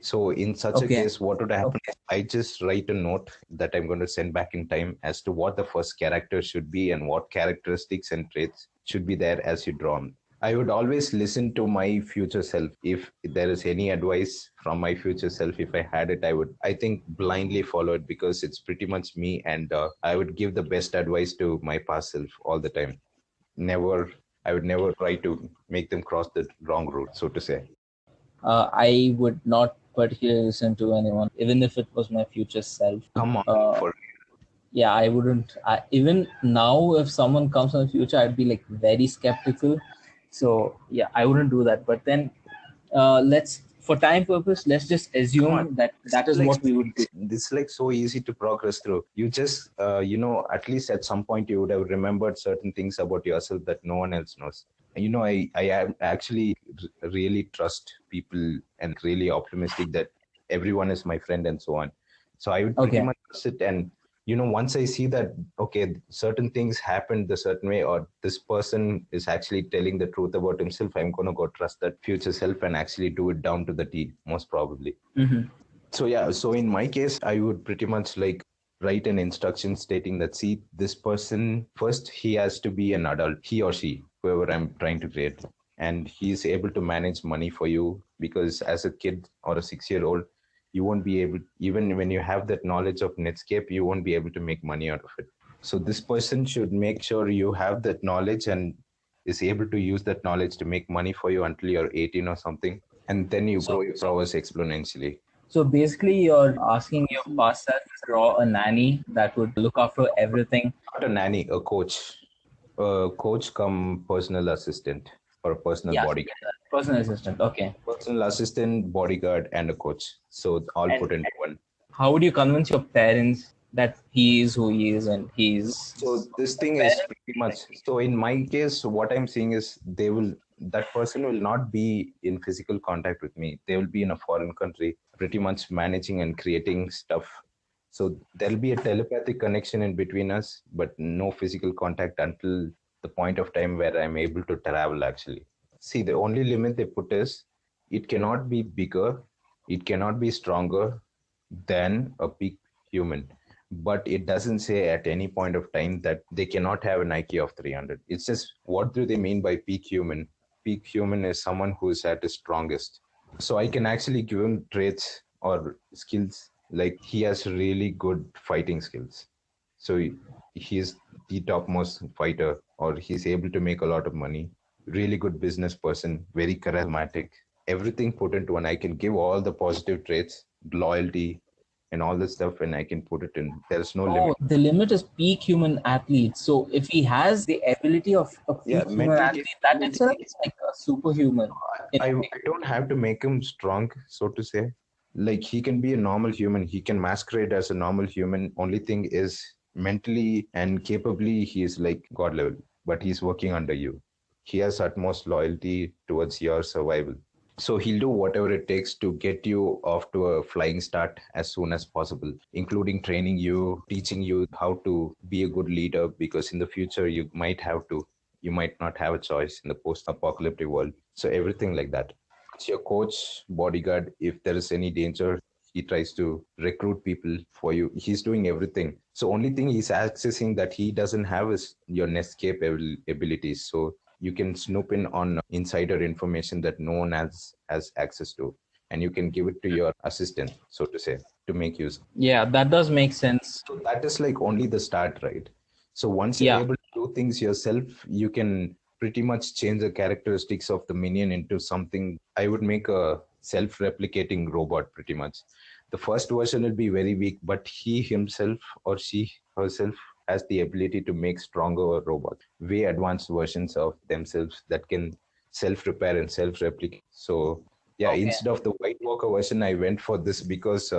[SPEAKER 1] So in such a case, what would happen? I just write a note that I'm going to send back in time as to what the first character should be and what characteristics and traits should be there as you draw them. I would always listen to my future self. If there is any advice from my future self, if I had it, I think, blindly follow it because it's pretty much me. And I would give the best advice to my past self all the time. I would never try to make them cross the wrong route, so to say.
[SPEAKER 2] I would not particularly listen to anyone, even if it was my future self.
[SPEAKER 1] Come on.
[SPEAKER 2] Yeah, I wouldn't. Even now, if someone comes from the future, I'd be like very skeptical. So yeah, I wouldn't do that. But then, for time purpose, let's just assume that is like what we would do.
[SPEAKER 1] This is like so easy to progress through. You just, at least at some point you would have remembered certain things about yourself that no one else knows. I actually really trust people and really optimistic that everyone is my friend and so on. So I would pretty much sit and Once I see that, okay, certain things happened the certain way, or this person is actually telling the truth about himself, I'm going to go trust that future self and actually do it down to the T, most probably. So yeah, so in my case, I would pretty much like write an instruction stating that, see, this person, first, he has to be an adult, he or she, whoever I'm trying to create, and he's able to manage money for you, because as a kid or a 6-year-old, you won't be able, even when you have that knowledge of Netscape, you won't be able to make money out of it. So this person should make sure you have that knowledge and is able to use that knowledge to make money for you until you're 18 or something. And then you grow your prowess exponentially.
[SPEAKER 2] So basically, you're asking your past self to draw a nanny that would look after everything.
[SPEAKER 1] Not a nanny, a coach. A coach come personal assistant or a personal bodyguard.
[SPEAKER 2] Personal assistant. Okay.
[SPEAKER 1] Personal assistant, bodyguard, and a coach. So all put into one.
[SPEAKER 2] How would you convince your parents that he is who he is and he's...
[SPEAKER 1] So this thing is pretty much, so in my case, what I'm seeing is that person will not be in physical contact with me. They will be in a foreign country, pretty much managing and creating stuff. So there'll be a telepathic connection in between us, but no physical contact until the point of time where I'm able to travel actually. See, the only limit they put is it cannot be bigger, it cannot be stronger than a peak human. But it doesn't say at any point of time that they cannot have an IQ of 300. It's just, what do they mean by peak human? Peak human is someone who is at his strongest. So I can actually give him traits or skills, like he has really good fighting skills. So he's the topmost fighter, or he's able to make a lot of money, really good business person, very charismatic, everything put into one. I can give all the positive traits, loyalty, and all this stuff, and I can put it in. There's no limit.
[SPEAKER 2] The limit is peak human athlete. So if he has the ability of a peak human athlete, that itself is like a superhuman.
[SPEAKER 1] I don't have to make him strong, so to say. Like, he can be a normal human. He can masquerade as a normal human. Only thing is, mentally and capably, he is like God level, but he's working under you. He has utmost loyalty towards your survival. So he'll do whatever it takes to get you off to a flying start as soon as possible, including training you, teaching you how to be a good leader, because in the future you might not have a choice in the post-apocalyptic world. So everything like that. It's your coach, bodyguard. If there is any danger, he tries to recruit people for you. He's doing everything. So only thing he's accessing that he doesn't have is your Netscape abilities. So you can snoop in on insider information that no one has access to, and you can give it to your assistant, so to say, to make use.
[SPEAKER 2] Yeah, that does make sense.
[SPEAKER 1] So that is like only the start, right? So once you're able to do things yourself, you can pretty much change the characteristics of the minion into something. I would make a self-replicating robot pretty much. The first version will be very weak, but he himself or she herself has the ability to make stronger robots, way advanced versions of themselves that can self-repair and self-replicate. So yeah, instead of the White Walker version, I went for this because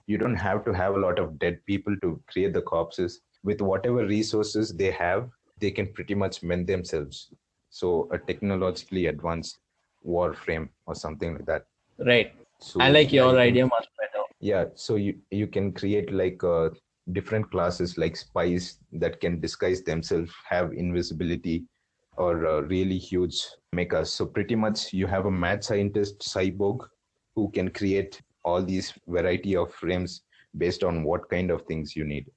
[SPEAKER 1] you don't have to have a lot of dead people to create the corpses. With whatever resources they have, they can pretty much mend themselves. So a technologically advanced warframe or something like that.
[SPEAKER 2] Right. So I like your idea much better.
[SPEAKER 1] Yeah. So you can create like different classes like spies that can disguise themselves, have invisibility, or really huge mechas. So pretty much you have a mad scientist cyborg who can create all these variety of frames based on what kind of things you need.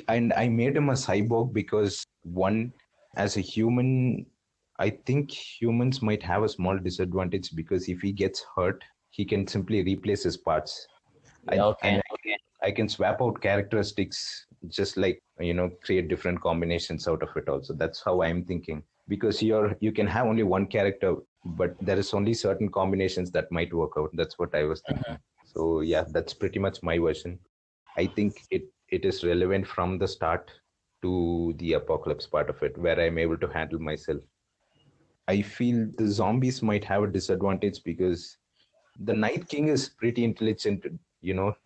[SPEAKER 1] And I made him a cyborg because, one, as a human, I think humans might have a small disadvantage because if he gets hurt, he can simply replace his parts. I can swap out characteristics, just like, create different combinations out of it also. That's how I'm thinking. Because you can have only one character, but there is only certain combinations that might work out. That's what I was thinking. So yeah, that's pretty much my version. I think it is relevant from the start to the apocalypse part of it, where I'm able to handle myself. I feel the zombies might have a disadvantage because the Night King is pretty intelligent,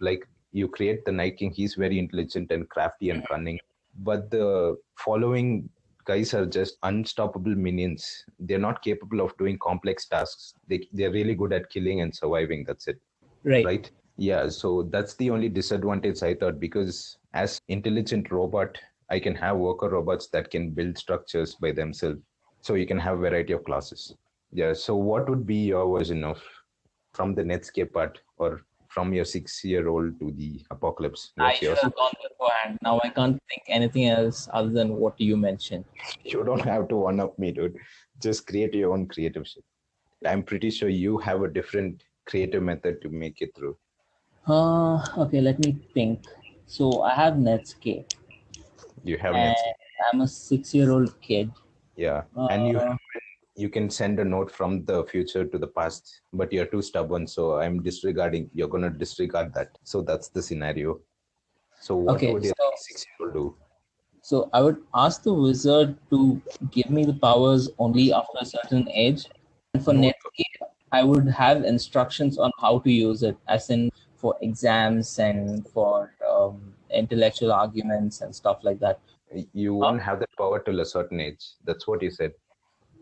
[SPEAKER 1] like you create the Night King, he's very intelligent and crafty and cunning. But the following guys are just unstoppable minions. They're not capable of doing complex tasks. They're really good at killing and surviving. That's it.
[SPEAKER 2] Right.
[SPEAKER 1] Yeah. So that's the only disadvantage I thought, because As intelligent robot, I can have worker robots that can build structures by themselves. So you can have variety of classes. Yeah. So what would be your version of from the Netscape part or from your 6-year-old to the apocalypse?
[SPEAKER 2] I
[SPEAKER 1] What's
[SPEAKER 2] should
[SPEAKER 1] yours?
[SPEAKER 2] have gone beforehand. Now I can't think anything else other than what you mentioned.
[SPEAKER 1] You don't have to one up me, dude. Just create your own creative shit. I'm pretty sure you have a different creative method to make it through.
[SPEAKER 2] Okay, let me think. So I have Netscape,
[SPEAKER 1] You have
[SPEAKER 2] and
[SPEAKER 1] Netscape.
[SPEAKER 2] I'm a 6-year-old kid.
[SPEAKER 1] Yeah. And
[SPEAKER 2] Uh,
[SPEAKER 1] you can send a note from the future to the past, but you're too stubborn, so I'm disregarding. You're gonna disregard that. So that's the scenario. So what
[SPEAKER 2] okay,
[SPEAKER 1] would your 6-year-old do?
[SPEAKER 2] so I would ask the wizard to give me the powers only after a certain age. And for
[SPEAKER 1] No,
[SPEAKER 2] Netscape, I would have instructions on how to use it, as in for exams and for intellectual arguments and stuff like that.
[SPEAKER 1] you
[SPEAKER 2] Huh?
[SPEAKER 1] won't have that power till a certain age. That's what you said.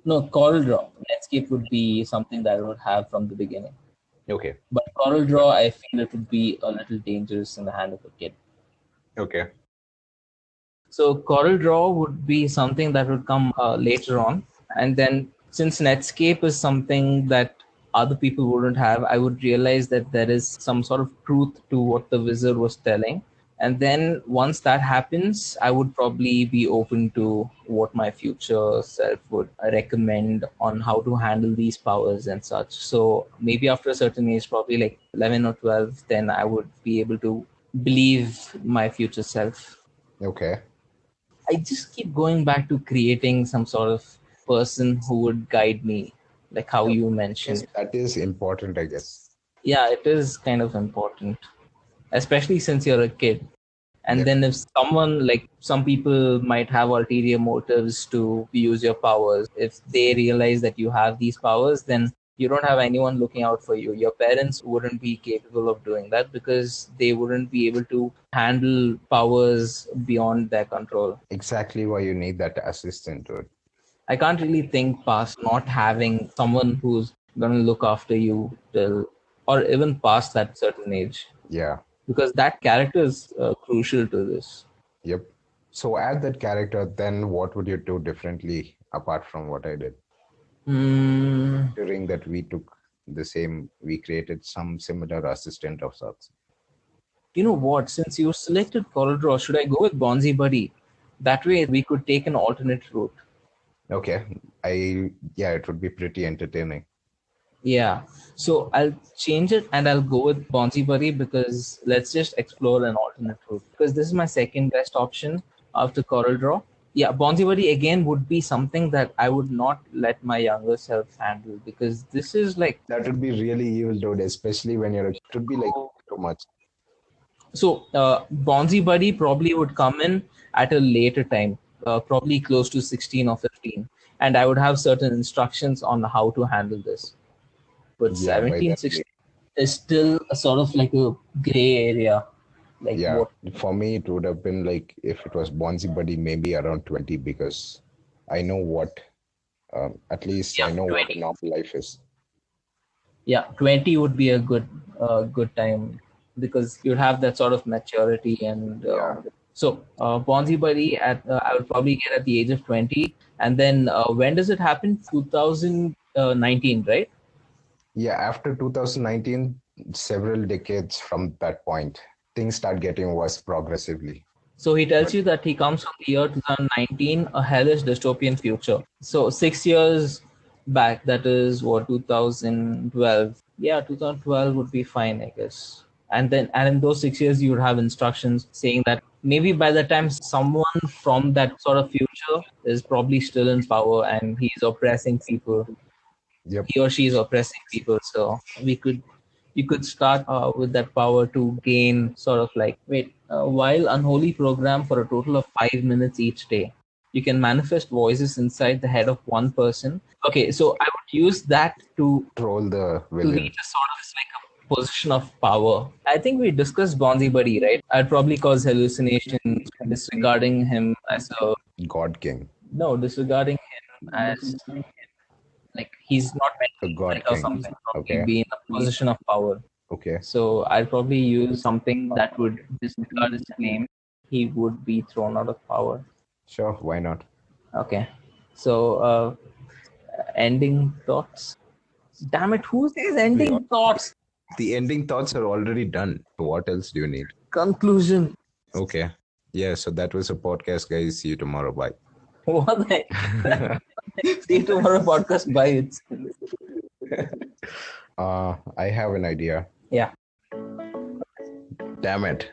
[SPEAKER 2] No, CorelDRAW. Netscape would be something that I would have from the beginning.
[SPEAKER 1] Okay.
[SPEAKER 2] But CorelDRAW, I feel it would be a little dangerous in the hand of a kid.
[SPEAKER 1] Okay.
[SPEAKER 2] So CorelDRAW would be something that would come later on. And then since Netscape is something that other people wouldn't have, I would realize that there is some sort of truth to what the wizard was telling. And then once that happens, I would probably be open to what my future self would recommend on how to handle these powers and such. So maybe after a certain age, probably like 11 or 12, then I would be able to believe my future self.
[SPEAKER 1] Okay.
[SPEAKER 2] I just keep going back to creating some sort of person who would guide me, like how you
[SPEAKER 1] Yes,
[SPEAKER 2] mentioned.
[SPEAKER 1] that is important, I guess.
[SPEAKER 2] Yeah, it is kind of important, especially since you're a kid. And
[SPEAKER 1] Yep.
[SPEAKER 2] then if someone, like some people might have ulterior motives to use your powers, if they realize that you have these powers, then you don't have anyone looking out for you. Your parents wouldn't be capable of doing that because they wouldn't be able to handle powers beyond their control.
[SPEAKER 1] Exactly why you need that assistant, dude.
[SPEAKER 2] I can't really think past not having someone who's going to look after you till, or even past that certain age,
[SPEAKER 1] Yeah.
[SPEAKER 2] because that character is crucial to this.
[SPEAKER 1] Yep. So add that character, then what would you do differently apart from what I did?
[SPEAKER 2] Hmm.
[SPEAKER 1] During that we took the same, we created some similar assistant of sorts.
[SPEAKER 2] You know what? Since you selected CorelDRAW, should I go with Bonzi Buddy? That way we could take an alternate route.
[SPEAKER 1] Okay. Yeah, it would be pretty entertaining.
[SPEAKER 2] Yeah. So I'll change it and I'll go with Bonzi Buddy because let's just explore an alternate route. Because this is my second best option after CorelDRAW. Yeah, Bonzi Buddy again would be something that I would not let my younger self handle because this is like
[SPEAKER 1] That would be really evil, dude, especially when it would be like too much.
[SPEAKER 2] so. Bonzi Buddy probably would come in at a later time, probably close to 16 or 15, and I would have certain instructions on how to handle this. But
[SPEAKER 1] Yeah, by that
[SPEAKER 2] 1716 is still a sort of like a gray area. Like
[SPEAKER 1] yeah.
[SPEAKER 2] what?
[SPEAKER 1] For me, it would have been like if it was Bonzi Buddy, maybe around 20 because I know what, at least
[SPEAKER 2] Yeah,
[SPEAKER 1] I know what a
[SPEAKER 2] 20.
[SPEAKER 1] normal life is.
[SPEAKER 2] Yeah, 20 would be a good time because you'd have that sort of maturity and
[SPEAKER 1] Yeah.
[SPEAKER 2] so Bonzi Buddy at I would probably get at the age of 20, and then when does it happen? 2019, right?
[SPEAKER 1] Yeah, after 2019, several decades from that point, things start getting worse progressively.
[SPEAKER 2] So he tells you that he comes from the year 2019, a hellish dystopian future. So 6 years back, that is what 2012. Yeah, 2012 would be fine, I guess. And in those 6 years, you would have instructions saying that maybe by the time someone from that sort of future is probably still in power and he's oppressing people,
[SPEAKER 1] Yep.
[SPEAKER 2] he or she is oppressing people. So you could start with that power to gain sort of like while unholy program for a total of 5 minutes each day. You can manifest voices inside the head of one person. Okay, so I would use that
[SPEAKER 1] Troll the
[SPEAKER 2] to
[SPEAKER 1] villain.
[SPEAKER 2] reach a sort of like a position of power. I think we discussed Bonzi Buddy, right? I'd probably cause hallucinations, disregarding him as a
[SPEAKER 1] God King.
[SPEAKER 2] no, disregarding him as like he's not meant
[SPEAKER 1] The
[SPEAKER 2] to be
[SPEAKER 1] God
[SPEAKER 2] like or
[SPEAKER 1] King.
[SPEAKER 2] something, probably
[SPEAKER 1] Okay.
[SPEAKER 2] be in a position of power.
[SPEAKER 1] Okay.
[SPEAKER 2] So I'll probably use something that would disregard his name he would be thrown out of power.
[SPEAKER 1] Sure, why not?
[SPEAKER 2] Okay. So, ending thoughts? Damn it, who says ending thoughts?
[SPEAKER 1] The ending thoughts are already done. What else do you need?
[SPEAKER 2] Conclusion.
[SPEAKER 1] Okay. Yeah, so that was a podcast, guys. See you tomorrow. Bye.
[SPEAKER 2] What the See you tomorrow podcast. Bye.
[SPEAKER 1] I have an idea.
[SPEAKER 2] Yeah.
[SPEAKER 1] Damn it.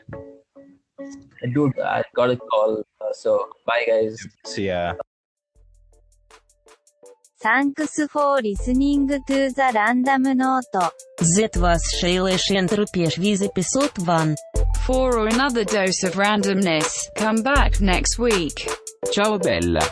[SPEAKER 2] Dude, I got a call. So, bye guys.
[SPEAKER 1] See ya.
[SPEAKER 3] Thanks for listening to the Random Note.
[SPEAKER 4] That was Shailesh and Roopesh with episode 1.
[SPEAKER 5] For another dose of randomness, come back next week.
[SPEAKER 6] Ciao bella.